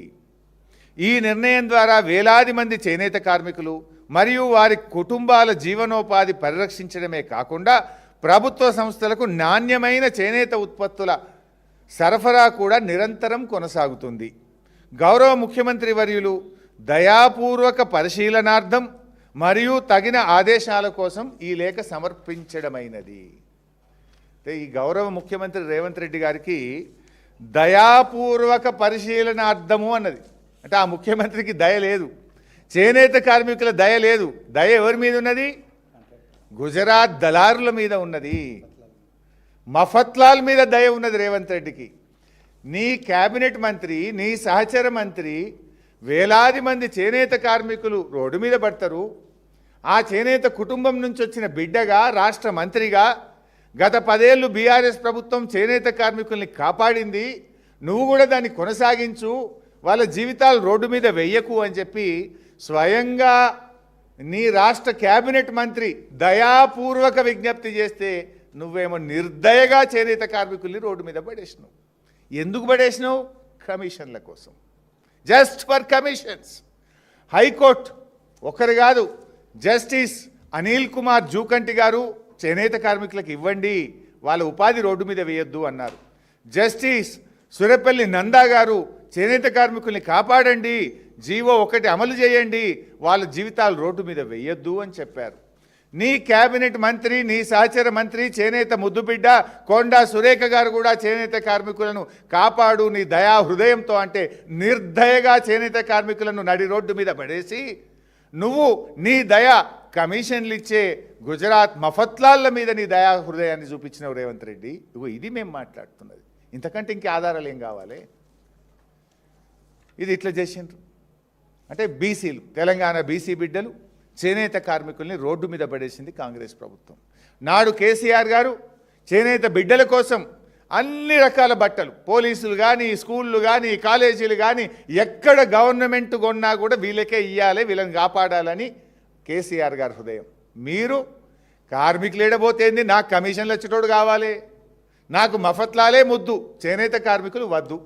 ఈ నిర్ణయం ద్వారా వేలాది మంది చేనేత కార్మికులు మరియు వారి కుటుంబాల జీవనోపాధి పరిరక్షించడమే కాకుండా ప్రభుత్వ సంస్థలకు నాణ్యమైన చేనేత ఉత్పత్తుల సరఫరా కూడా నిరంతరం కొనసాగుతుంది. గౌరవ ముఖ్యమంత్రి వర్యులు దయాపూర్వక పరిశీలనార్థం మరియు తగిన ఆదేశాల కోసం ఈ లేఖ సమర్పించడమైనది. ఈ గౌరవ ముఖ్యమంత్రి రేవంత్ రెడ్డి గారికి దయాపూర్వక పరిశీలనార్థము అన్నది. అంటే ఆ ముఖ్యమంత్రికి దయ లేదు, చేనేత కార్మికుల దయ లేదు. దయ ఎవరి మీద ఉన్నది? గుజరాత్ దళారుల మీద ఉన్నది, మఫత్లాల్ మీద దయ ఉన్నది రేవంత్ రెడ్డికి. నీ క్యాబినెట్ మంత్రి, నీ సహచర మంత్రి వేలాది మంది చేనేత కార్మికులు రోడ్డు మీద పడతారు. ఆ చేనేత కుటుంబం నుంచి వచ్చిన బిడ్డగా, రాష్ట్ర మంత్రిగా గత 10 ఏళ్ళు బీఆర్ఎస్ ప్రభుత్వం చేనేత కార్మికుల్ని కాపాడింది. నువ్వు కూడా దాన్ని కొనసాగించు, వాళ్ళ జీవితాలు రోడ్డు మీద వెయ్యకు అని చెప్పి స్వయంగా నీ రాష్ట్ర క్యాబినెట్ మంత్రి దయాపూర్వక విజ్ఞప్తి చేస్తే నువ్వేమో నిర్దయగా చేనేత కార్మికుల్ని రోడ్డు మీద పడేసినావు. ఎందుకు పడేసినావు? కమిషన్ల కోసం, జస్ట్ ఫర్ కమిషన్స్. హైకోర్టు ఒకరు కాదు, జస్టిస్ అనిల్ కుమార్ జూకంటి గారు చేనేత కార్మికులకు ఇవ్వండి, వాళ్ళ ఉపాధి రోడ్డు మీద వేయొద్దు అన్నారు. జస్టిస్ సురేపల్లి నందా గారు చేనేత కార్మికుల్ని కాపాడండి, జీవో 1 అమలు చేయండి, వాళ్ళ జీవితాలు రోడ్డు మీద వేయొద్దు అని చెప్పారు. నీ క్యాబినెట్ మంత్రి, నీ సహచర మంత్రి, చేనేత ముద్దుబిడ్డ కొండా సురేఖ గారు కూడా చేనేత కార్మికులను కాపాడు నీ దయా హృదయంతో అంటే నిర్దయగా చేనేత కార్మికులను నడి రోడ్డు మీద పడేసి నువ్వు నీ దయ కమిషన్లు ఇచ్చే గుజరాత్ మఫత్లాల్ల మీద నీ దయా హృదయాన్ని చూపించినవు రేవంత్ రెడ్డి. ఇది మేము మాట్లాడుతున్నది. ఇంతకంటే ఇంకే ఆధారాలు ఏం కావాలి? ఇది ఇట్లా చేసిండ్రు అంటే బీసీలు, తెలంగాణ బీసీ బిడ్డలు చేనేత కార్మికుల్ని రోడ్డు మీద పడేసింది కాంగ్రెస్ ప్రభుత్వం. నాడు కేసీఆర్ గారు చేనేత బిడ్డల కోసం అన్ని రకాల బట్టలు, పోలీసులు కానీ, స్కూళ్ళు కానీ, కాలేజీలు కానీ ఎక్కడ గవర్నమెంట్ కొన్నా కూడా వీళ్ళకే ఇవ్వాలి, వీళ్ళని కాపాడాలని కేసీఆర్ గారి హృదయం. మీరు కార్మికులు ఏడబోతేంది, నాకు కమిషన్లు వచ్చేటోడు కావాలి, నాకు మఫత్లాలే ముద్దు, చేనేత కార్మికులు వద్దు.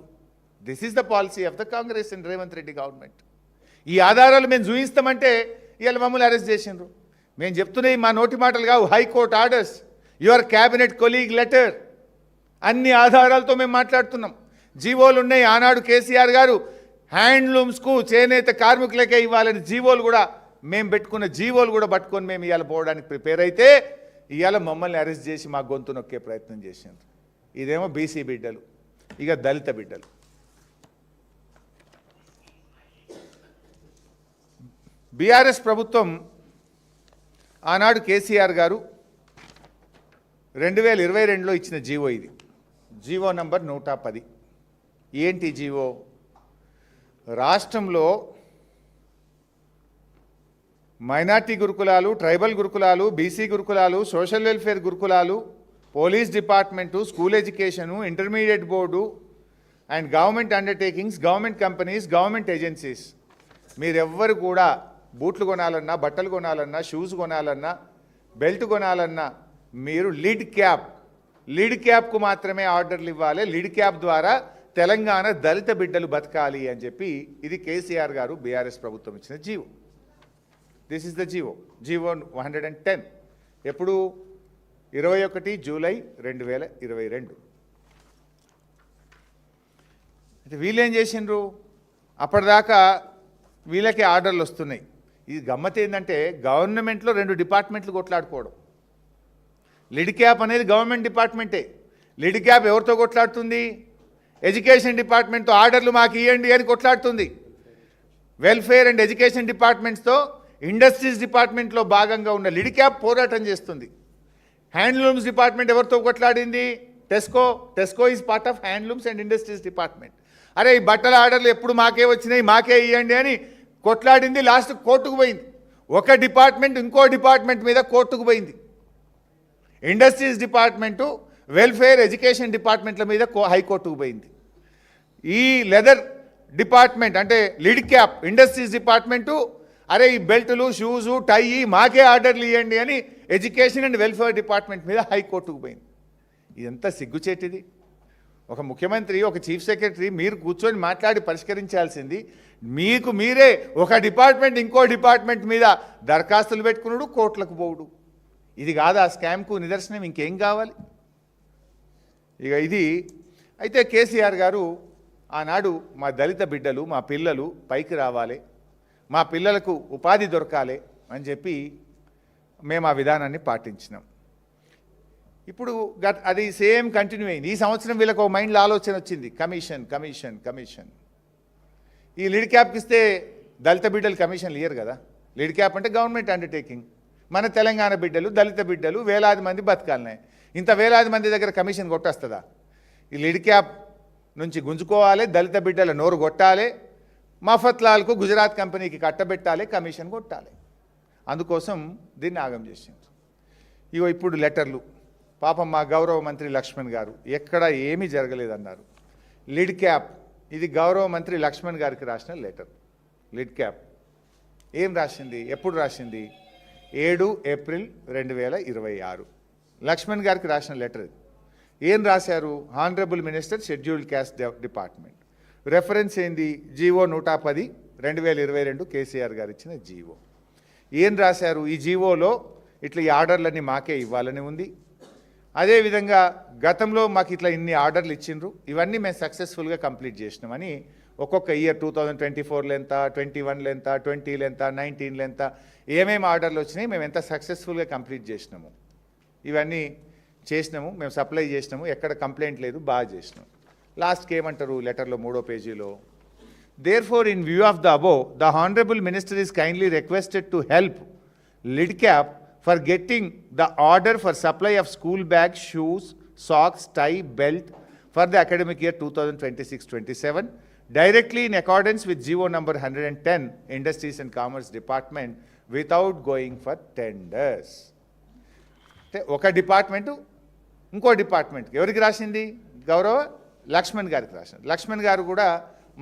This is the policy of the Congress and Revanth Reddy government. ఈ ఆధారాలు మేము చూపిస్తామంటే ఇవాళ మమ్మల్ని అరెస్ట్ చేసిండ్రు. మేము చెప్తున్నాయి మా నోటి మాటలు కావు, high court orders, your cabinet colleague letter, అన్ని ఆధారాలతో మేము మాట్లాడుతున్నాం. జీవోలు ఉన్నాయి. ఆనాడు కేసీఆర్ గారు హ్యాండ్లూమ్స్కు చేనేత కార్మికులకే ఇవ్వాలని జీవోలు కూడా మేము పెట్టుకున్న జీవోలు కూడా పట్టుకొని మేము ఇవాళ పోవడానికి ప్రిపేర్ అయితే ఇవాళ మమ్మల్ని అరెస్ట్ చేసి మా గొంతు నొక్కే ప్రయత్నం చేసిండ్రు. ఇదేమో బీసీ బిడ్డలు, ఇక దళిత బిడ్డలు. బీఆర్ఎస్ ప్రభుత్వం ఆనాడు కేసీఆర్ గారు 2022లో ఇచ్చిన జీవో ఇది, జీవో నంబర్ 110. ఏంటి జీవో? రాష్ట్రంలో మైనార్టీ గురుకులాలు, ట్రైబల్ గురుకులాలు, బీసీ గురుకులాలు, సోషల్ వెల్ఫేర్ గురుకులాలు, police department, school education, intermediate board and government undertakings, government companies, government agencies, మీరెవ్వరు కూడా బూట్లు కొనాలన్నా, బట్టలు కొనాలన్నా, షూస్ కొనాలన్నా, బెల్ట్ కొనాలన్నా మీరు లిడ్ క్యాప్కు మాత్రమే ఆర్డర్లు ఇవ్వాలి. లిడ్ క్యాప్ ద్వారా తెలంగాణ దళిత బిడ్డలు బతకాలి అని చెప్పి ఇది కేసీఆర్ గారు బీఆర్ఎస్ ప్రభుత్వం ఇచ్చిన GO. This is the GO, GO 110. ఎప్పుడు? 21 జూలై 2022. అయితే వీళ్ళేం చేసిండ్రు? అప్పటిదాకా వీళ్ళకే ఆర్డర్లు వస్తున్నాయి. ఇది గమ్మత్ ఏంటంటే గవర్నమెంట్లో 2 డిపార్ట్మెంట్లు కొట్లాడుకోవడం. లిడ్ క్యాప్ అనేది గవర్నమెంట్ డిపార్ట్మెంటే. లిడ్ క్యాప్ ఎవరితో కొట్లాడుతుంది? ఎడ్యుకేషన్ డిపార్ట్మెంట్తో ఆర్డర్లు మాకు ఇవ్వండి అని కొట్లాడుతుంది. వెల్ఫేర్ అండ్ ఎడ్యుకేషన్ డిపార్ట్మెంట్స్తో ఇండస్ట్రీస్ డిపార్ట్మెంట్లో భాగంగా ఉన్న లిడ్క్యాప్ పోరాటం చేస్తుంది. హ్యాండ్లూమ్స్ డిపార్ట్మెంట్ ఎవరితో కొట్లాడింది? TESCO is part of handlooms and industries డిపార్ట్మెంట్. అరే ఈ బట్టల ఆర్డర్లు ఎప్పుడు మాకే వచ్చినాయి, మాకే ఇవ్వండి అని కొట్లాడింది. లాస్ట్ కోర్టుకు పోయింది. ఒక డిపార్ట్మెంట్ ఇంకో డిపార్ట్మెంట్ మీద కోర్టుకు పోయింది. ఇండస్ట్రీస్ డిపార్ట్మెంటు, వెల్ఫేర్, ఎడ్యుకేషన్ డిపార్ట్మెంట్ల మీద హైకోర్టుకు పోయింది. ఈ లెదర్ డిపార్ట్మెంట్ అంటే లిడ్క్యాప్ ఇండస్ట్రీస్ డిపార్ట్మెంటు అరే ఈ బెల్టులు, షూజు, టై మాకే ఆర్డర్లు ఇవ్వండి అని ఎడ్యుకేషన్ అండ్ వెల్ఫేర్ డిపార్ట్మెంట్ మీద హైకోర్టుకు పోయింది. ఇదంతా సిగ్గుచేటిది. ఒక ముఖ్యమంత్రి, ఒక చీఫ్ సెక్రటరీ మీరు కూర్చొని మాట్లాడి పరిష్కరించాల్సింది. మీకు మీరే ఒక డిపార్ట్మెంట్ ఇంకో డిపార్ట్మెంట్ మీద దరఖాస్తులు పెట్టుకున్నాడు, కోర్టులకు పోవుడు. ఇది కాదు ఆ స్కామ్కు నిదర్శనం. ఇంకేం కావాలి? ఇక ఇది అయితే కేసీఆర్ గారు ఆనాడు మా దళిత బిడ్డలు, మా పిల్లలు పైకి రావాలి, మా పిల్లలకు ఉపాధి దొరకాలి అని చెప్పి మేము ఆ విధానాన్ని పాటించినాం. ఇప్పుడు అది సేమ్ కంటిన్యూ అయింది. ఈ సంవత్సరం వీళ్ళకి ఒక మైండ్లో ఆలోచన వచ్చింది, కమిషన్ కమిషన్ కమిషన్. ఈ లిడ్క్యాప్కి ఇస్తే దళిత బిడ్డలు కమిషన్లు ఇయ్యరు కదా. లిడ్క్యాప్ అంటే గవర్నమెంట్ అండర్టేకింగ్. మన తెలంగాణ బిడ్డలు, దళిత బిడ్డలు వేలాది మంది బతకాలనే. ఇంత వేలాది మంది దగ్గర కమిషన్ కొట్టొస్తుందా? ఈ లిడ్క్యాప్ నుంచి గుంజుకోవాలి, దళిత బిడ్డల నోరు కొట్టాలి, మఫత్లాల్కు గుజరాత్ కంపెనీకి కట్టబెట్టాలి, కమిషన్ కొట్టాలి. అందుకోసం దీన్ని ఆగం చేసింది. ఇగో ఇప్పుడు లెటర్లు. పాపం మా గౌరవ మంత్రి లక్ష్మణ్ గారు ఎక్కడ ఏమీ జరగలేదన్నారు. లిడ్క్యాప్ ఇది గౌరవ మంత్రి లక్ష్మణ్ గారికి రాసిన లెటర్. లిడ్క్యాప్ ఏం రాసింది, ఎప్పుడు రాసింది? 7 ఏప్రిల్ 2026 లక్ష్మణ్ గారికి రాసిన లెటర్. ఏం రాశారు? Honourable minister scheduled caste department. Reference ఏంది? జీవో 110 2022 కేసీఆర్ గారు ఇచ్చిన జీవో. ఏం రాశారు? ఈ జీవోలో ఇట్లా ఈ ఆర్డర్లన్నీ మాకే ఇవ్వాలని ఉంది. అదేవిధంగా గతంలో మాకు ఇట్లా ఇన్ని ఆర్డర్లు ఇచ్చిండ్రు, ఇవన్నీ మేము సక్సెస్ఫుల్గా కంప్లీట్ చేసినామని ఒక్కొక్క ఇయర్ 2024లో ఎంత, 21లో ఎంత, 20లో ఎంత, 19లో ఎంత, ఏమేమి ఆర్డర్లు వచ్చినాయి, మేము ఎంత సక్సెస్ఫుల్గా కంప్లీట్ చేసినాము, ఇవన్నీ చేసినాము, మేము సప్లై చేసినాము, ఎక్కడ కంప్లైంట్ లేదు, బాగా చేసినాం. లాస్ట్కి ఏమంటారు లెటర్లో 3వ పేజీలో? Therefore, in view of the above, the Honorable Minister is kindly requested to help LIDCAP for getting the order for supply of school bags, shoes, socks, tie, belt for the academic year 2026-27 directly in accordance with GO number 110, Industries and Commerce Department, without going for tenders. ఒక department ఇంకో డిపార్ట్మెంట్కి ఎవరికి రాసింది? గౌరవ లక్ష్మణ్ గారికి రాసింది. లక్ష్మణ్ గారు కూడా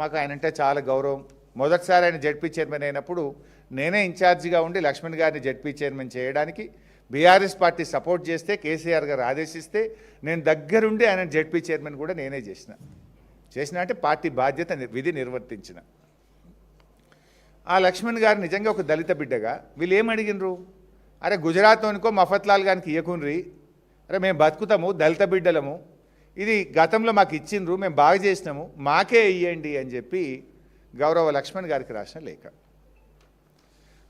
మాకు ఆయన అంటే చాలా గౌరవం. మొదటిసారి ఆయన జెడ్పీ చైర్మన్ అయినప్పుడు నేనే ఇన్ఛార్జిగా ఉండి లక్ష్మణ్ గారిని జెడ్పీ చైర్మన్ చేయడానికి బీఆర్ఎస్ పార్టీ సపోర్ట్ చేస్తే, కేసీఆర్ గారు ఆదేశిస్తే నేను దగ్గరుండి ఆయన జెడ్పీ చైర్మన్ కూడా నేనే చేసిన అంటే పార్టీ బాధ్యత విధి నిర్వర్తించిన. ఆ లక్ష్మణ్ గారు నిజంగా ఒక దళిత బిడ్డగా వీళ్ళు ఏమడిగినరు? అరే గుజరాత్లోనికో మఫత్లాల్ గారికి ఇయ్యకుండ్రి, అరే మేము బతుకుతాము, దళిత బిడ్డలము, ఇది గతంలో మాకు ఇచ్చిండ్రు, మేము బాగా చేసినాము, మాకే ఇయ్యండి అని చెప్పి గౌరవ లక్ష్మణ్ గారికి రాసిన లేఖ.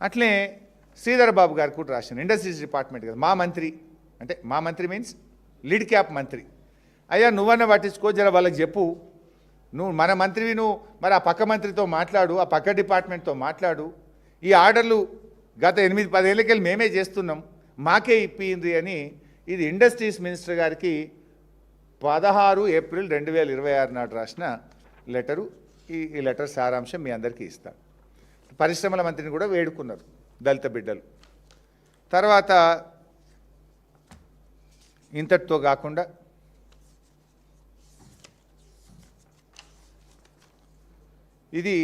అట్లే శ్రీధర్ బాబు గారికి కూడా రాసిన, ఇండస్ట్రీస్ డిపార్ట్మెంట్ కదా, మా మంత్రి అంటే మా మంత్రి మీన్స్ లిడ్క్యాప్ మంత్రి. అయ్యా నువ్వన్న పట్టించుకో, జర వాళ్ళకి చెప్పు, నువ్వు మన మంత్రివి, నువ్వు మరి ఆ పక్క మంత్రితో మాట్లాడు, ఆ పక్క డిపార్ట్మెంట్తో మాట్లాడు, ఈ ఆర్డర్లు గత 8-10 ఏళ్ళకెళ్ళి మేమే చేస్తున్నాం, మాకే ఇప్పింది అని ఇది ఇండస్ట్రీస్ మినిస్టర్ గారికి 16 ఏప్రిల్ 2026 నాడు రాసిన లెటరు. ఈ లెటర్ సారాంశం మీ అందరికీ ఇస్తాను. పరిశ్రమల మంత్రిని కూడా వేడుకున్నారు దళిత బిడ్డలు. తర్వాత ఇంతటితో కాకుండా ఇది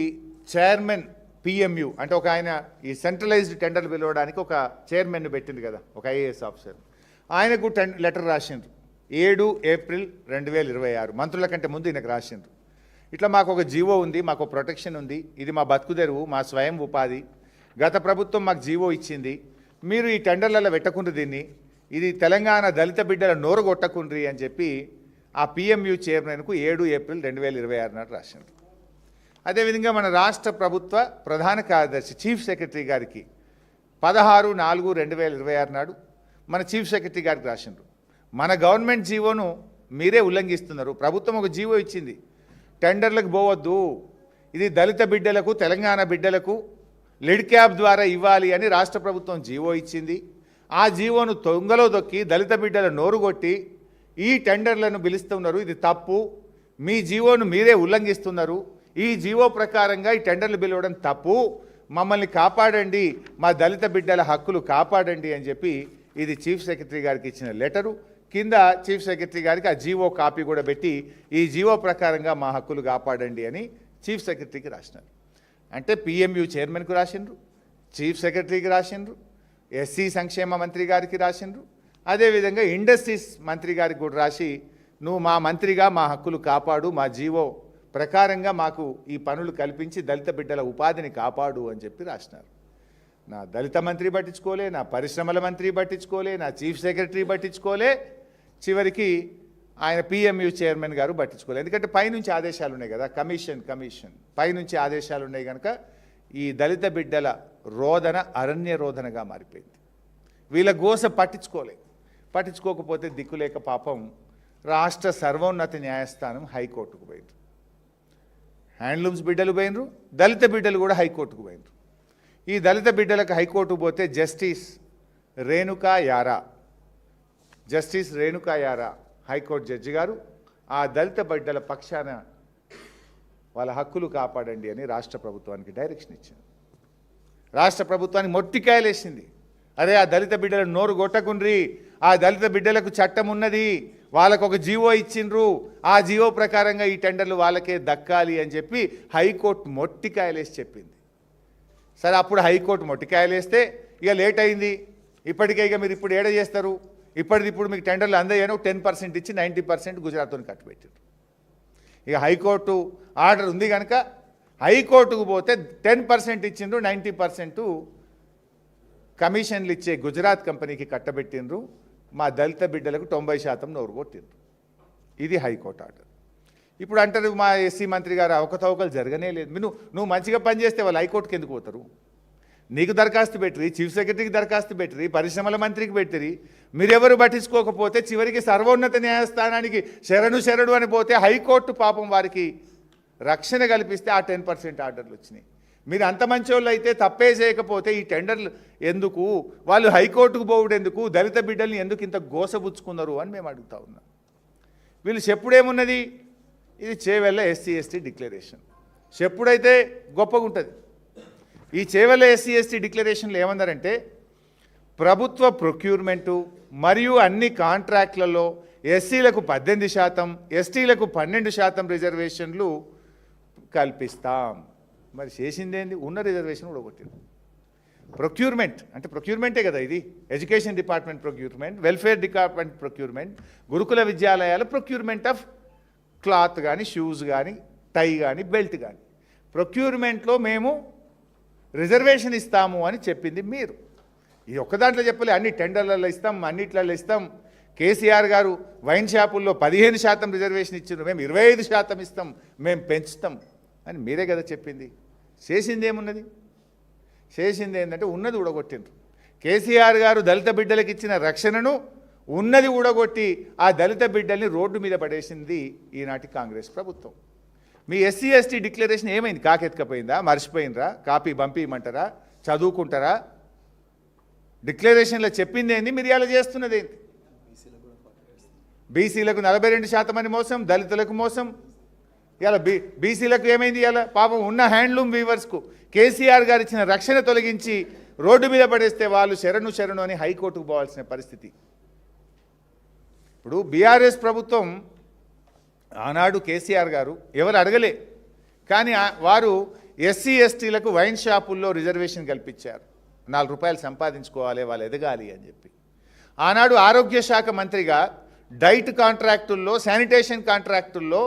చైర్మన్ పిఎంయు అంటే ఒక ఆయన ఈ సెంట్రలైజ్డ్ టెండర్లు పిలవడానికి ఒక చైర్మన్ను పెట్టింది కదా, ఒక ఐఏఎస్ ఆఫీసర్. ఆయనకు లెటర్ రాసిండ్రు 7 ఏప్రిల్ 2026 మంత్రుల కంటే ముందు ఈయనకు రాసిండ్రు. ఇట్లా మాకు ఒక జీవో ఉంది, మాకు ప్రొటెక్షన్ ఉంది, ఇది మా బతుకుదెరువు, మా స్వయం ఉపాధి, గత ప్రభుత్వం మాకు జీవో ఇచ్చింది, మీరు ఈ టెండర్లలో పెట్టకుండ్రి దీన్ని, ఇది తెలంగాణ దళిత బిడ్డల నోరు కొట్టకుండ్రి అని చెప్పి ఆ పిఎంయు చైర్మన్కు 7 ఏప్రిల్ 2026 నాడు రాసిండ్రు. అదేవిధంగా మన రాష్ట్ర ప్రభుత్వ ప్రధాన కార్యదర్శి చీఫ్ సెక్రటరీ గారికి 16/4/2026 నాడు మన చీఫ్ సెక్రటరీ గారికి రాసిండ్రు, మన గవర్నమెంట్ జీవోను మీరే ఉల్లంఘిస్తున్నారు, ప్రభుత్వం ఒక జీవో ఇచ్చింది, టెండర్లకు పోవద్దు, ఇది దళిత బిడ్డలకు, తెలంగాణ బిడ్డలకు లిడ్ క్యాప్ ద్వారా ఇవ్వాలి అని రాష్ట్ర ప్రభుత్వం జీవో ఇచ్చింది. ఆ జీవోను తొంగలో దొక్కి దళిత బిడ్డల నోరు కొట్టి ఈ టెండర్లను పిలుస్తున్నారు. ఇది తప్పు, మీ జీవోను మీరే ఉల్లంఘిస్తున్నారు, ఈ జీవో ప్రకారంగా ఈ టెండర్లు పిలవడం తప్పు, మమ్మల్ని కాపాడండి, మా దళిత బిడ్డల హక్కులు కాపాడండి అని చెప్పి ఇది చీఫ్ సెక్రటరీ గారికి ఇచ్చిన లెటరు. కింద చీఫ్ సెక్రటరీ గారికి ఆ జీవో కాపీ కూడా పెట్టి ఈ జీవో ప్రకారంగా మా హక్కులు కాపాడండి అని చీఫ్ సెక్రటరీకి రాసినారు. అంటే పిఎంయు చైర్మన్కు రాసిండ్రు, చీఫ్ సెక్రటరీకి రాసిండ్రు, ఎస్సీ సంక్షేమ మంత్రి గారికి రాసిండ్రు, అదేవిధంగా ఇండస్ట్రీస్ మంత్రి గారికి కూడా రాసి నువ్వు మా మంత్రిగా మా హక్కులు కాపాడు, మా జీవో ప్రకారంగా మాకు ఈ పనులు కల్పించి దళిత బిడ్డల ఉపాధిని కాపాడు అని చెప్పి రాసినారు. నా దళిత మంత్రి పట్టించుకోలే, నా పరిశ్రమల మంత్రి పట్టించుకోలే, నా చీఫ్ సెక్రటరీ పట్టించుకోలే, చివరికి ఆయన పిఎంయు చైర్మన్ గారు పట్టించుకోలేదు. ఎందుకంటే పైనుంచి ఆదేశాలు ఉన్నాయి కదా, కమిషన్ పైనుంచి ఆదేశాలు ఉన్నాయి కనుక ఈ దళిత బిడ్డల రోదన అరణ్య రోదనగా మారిపోయింది. వీళ్ళ గోస పట్టించుకోకపోతే దిక్కులేక పాపం రాష్ట్ర సర్వోన్నత న్యాయస్థానం హైకోర్టుకు పోయింది. హ్యాండ్లూమ్స్ బిడ్డలు పోయినరు, దళిత బిడ్డలు కూడా హైకోర్టుకు పోయినరు. ఈ దళిత బిడ్డలకు హైకోర్టు పోతే జస్టిస్ రేణుకా యారా హైకోర్టు జడ్జి గారు ఆ దళిత బిడ్డల పక్షాన వాళ్ళ హక్కులు కాపాడండి అని రాష్ట్ర ప్రభుత్వానికి డైరెక్షన్ ఇచ్చింది. రాష్ట్ర ప్రభుత్వానికి మొట్టికాయలేసింది. అరే ఆ దళిత బిడ్డలను నోరు కొట్టకుండ్రి, ఆ దళిత బిడ్డలకు చట్టం ఉన్నది, వాళ్ళకు ఒక జీవో ఇచ్చిండ్రు, ఆ జీవో ప్రకారంగా ఈ టెండర్లు వాళ్ళకే దక్కాలి అని చెప్పి హైకోర్టు మొట్టికాయలేసి చెప్పింది. సరే అప్పుడు హైకోర్టు మొట్టికాయలేస్తే ఇక లేట్ అయింది, ఇప్పటికే ఇక మీరు ఇప్పుడు ఏడ చేస్తారు, ఇప్పుడు మీకు టెండర్లు అందయ్యాను 10% ఇచ్చి 90% గుజరాత్తో కట్టుబెట్టారు. ఇక హైకోర్టు ఆర్డర్ ఉంది కనుక హైకోర్టుకు పోతే 10% ఇచ్చిండ్రు, 90% కమిషన్లు ఇచ్చే గుజరాత్ కంపెనీకి కట్టబెట్టిండ్రు, మా దళిత బిడ్డలకు 90% నోరు కొట్టిండ్రు. ఇది హైకోర్టు ఆర్డర్. ఇప్పుడు అంటారు మా ఎస్సీ మంత్రి గారు అవకతవకలు జరగనే లేదు. నువ్వు మంచిగా పనిచేస్తే వాళ్ళు హైకోర్టుకి ఎందుకు పోతారు? నీకు దరఖాస్తు పెట్టిరి, చీఫ్ సెక్రటరీకి దరఖాస్తు పెట్టిరి, పరిశ్రమల మంత్రికి పెట్టిరి, మీరెవరు పట్టించుకోకపోతే చివరికి సర్వోన్నత న్యాయస్థానానికి శరణు అని పోతే హైకోర్టు పాపం వారికి రక్షణ కల్పిస్తే ఆ 10% ఆర్డర్లు వచ్చినాయి. మీరు అంత మంచోళ్ళు అయితే తప్పే చేయకపోతే ఈ టెండర్లు ఎందుకు, వాళ్ళు హైకోర్టుకు పోవడం ఎందుకు, దళిత బిడ్డల్ని ఎందుకు ఇంత గోసబుచ్చుకున్నారు అని మేము అడుగుతా ఉన్నాం. వీళ్ళు చెప్పుడేమున్నది, ఇది చేవెళ్ళ SC/ST డిక్లరేషన్. చెప్పుడైతే గొప్పగా ఉంటుంది. ఈ చేవెళ్ళ SC/ST డిక్లరేషన్లు ఏమన్నారంటే ప్రభుత్వ ప్రొక్యూర్మెంటు మరియు అన్ని కాంట్రాక్ట్లలో ఎస్సీలకు 18%, ఎస్టీలకు 12% రిజర్వేషన్లు కల్పిస్తాం. మరి చేసిందేంది, ఉన్న రిజర్వేషన్ కూడా కొట్టింది. ప్రొక్యూర్మెంట్ అంటే ప్రొక్యూర్మెంటే కదా ఇది, education department procurement, welfare department procurement, గురుకుల విద్యాలయాల ప్రొక్యూర్మెంట్ ఆఫ్ క్లాత్ కానీ, షూస్ కానీ, టై కానీ, బెల్ట్ కానీ, ప్రొక్యూర్మెంట్లో మేము రిజర్వేషన్ ఇస్తాము అని చెప్పింది మీరు. ఈ ఒక్క దాంట్లో చెప్పలే, అన్ని టెండర్లలో ఇస్తాం, అన్నిట్లలో ఇస్తాం. కేసీఆర్ గారు వైన్ షాపుల్లో 15% రిజర్వేషన్ ఇచ్చారు, మేము 25% ఇస్తాం, మేము పెంచుతాం అని మీరే కదా చెప్పింది. చేసింది ఏమున్నది? చేసింది ఏంటంటే ఉన్నది ఊడగొట్టిండ్రు. కేసీఆర్ గారు దళిత బిడ్డలకు ఇచ్చిన రక్షణను ఉన్నది ఊడగొట్టి ఆ దళిత బిడ్డల్ని రోడ్డు మీద పడేసింది ఈనాటి కాంగ్రెస్ ప్రభుత్వం. మీ SC/ST డిక్లరేషన్ ఏమైంది? కాకెత్తుకపోయిందా? మర్చిపోయినరా? కాపీ పంపిమంటారా? చదువుకుంటారా? డిక్లరేషన్లో చెప్పింది ఏంది, మీరు ఇలా చేస్తున్నది ఏంటి? బీసీలకు 42% అని మోసం, దళితులకు మోసం. ఇలా బీసీలకు ఏమైంది? ఇలా పాపం ఉన్న హ్యాండ్లూమ్ వీవర్స్కు కేసీఆర్ గారు ఇచ్చిన రక్షణ తొలగించి రోడ్డు మీద పడేస్తే వాళ్ళు శరణు అని హైకోర్టుకు పోవాల్సిన పరిస్థితి. ఇప్పుడు బీఆర్ఎస్ ప్రభుత్వం ఆనాడు కేసీఆర్ గారు ఎవరు అడగలే, కానీ వారు SC/STలకు వైన్ షాపుల్లో రిజర్వేషన్ కల్పించారు. 4 రూపాయలు సంపాదించుకోవాలి, వాళ్ళు ఎదగాలి అని చెప్పి. ఆనాడు ఆరోగ్య శాఖ మంత్రిగా డైట్ కాంట్రాక్టుల్లో, శానిటేషన్ కాంట్రాక్టుల్లో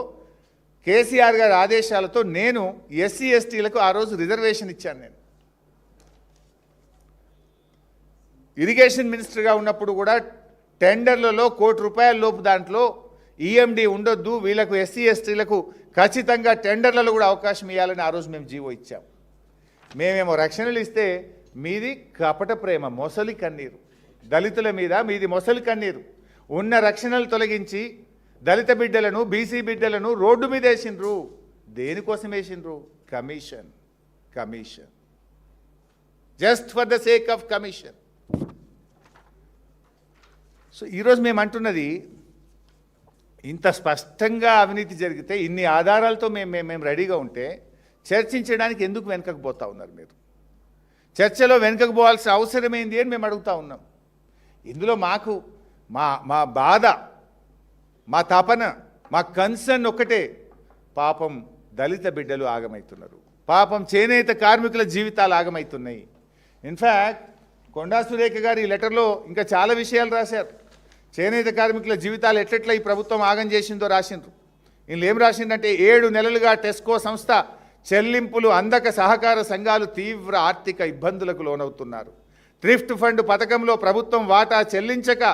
కేసీఆర్ గారి ఆదేశాలతో నేను SC/STలకు ఆ రోజు రిజర్వేషన్ ఇచ్చాను. నేను ఇరిగేషన్ మినిస్టర్గా ఉన్నప్పుడు కూడా టెండర్లలో ₹1 కోటి లోపు దాంట్లో EMD ఉండొద్దు, వీళ్ళకు SC/STలకు ఖచ్చితంగా టెండర్లలో కూడా అవకాశం ఇవ్వాలని ఆ రోజు మేము జీవో ఇచ్చాం. మేమేమో రక్షణలు ఇస్తే మీది కపట ప్రేమ, మొసలి కన్నీరు. దళితుల మీద మీది మొసలి కన్నీరు. ఉన్న రక్షణలు తొలగించి దళిత బిడ్డలను, బీసీ బిడ్డలను రోడ్డు మీద వేసిండ్రు. దేనికోసం వేసిండ్రు? Commission. Just for the sake of commission. So ఈరోజు మేము అంటున్నది, ఇంత స్పష్టంగా అవినీతి జరిగితే ఇన్ని ఆధారాలతో మేము రెడీగా ఉంటే చర్చించడానికి ఎందుకు వెనుకకు పోతా ఉన్నారు మీరు? చర్చలో వెనుకకు పోవాల్సిన అవసరం ఏంది అని మేము అడుగుతా ఉన్నాం. ఇందులో మాకు మా బాధ, మా తపన, మా కన్సర్న్ ఒక్కటే, పాపం దళిత బిడ్డలు ఆగమవుతున్నారు, పాపం చేనేత కార్మికుల జీవితాలు ఆగమవుతున్నాయి. ఇన్ఫ్యాక్ట్ కొండా సురేఖ గారు ఈ లెటర్లో ఇంకా చాలా విషయాలు రాశారు. చేనేత కార్మికుల జీవితాలు ఎట్లెట్లా ఈ ప్రభుత్వం ఆగం చేసిందో రాసిండ్రు. వీళ్ళు ఏం రాసిందంటే, 7 నెలలుగా టెస్కో సంస్థ చెల్లింపులు అందక సహకార సంఘాలు తీవ్ర ఆర్థిక ఇబ్బందులకు లోనవుతున్నారు. థ్రిఫ్ట్ ఫండ్ పథకంలో ప్రభుత్వం వాటా చెల్లించక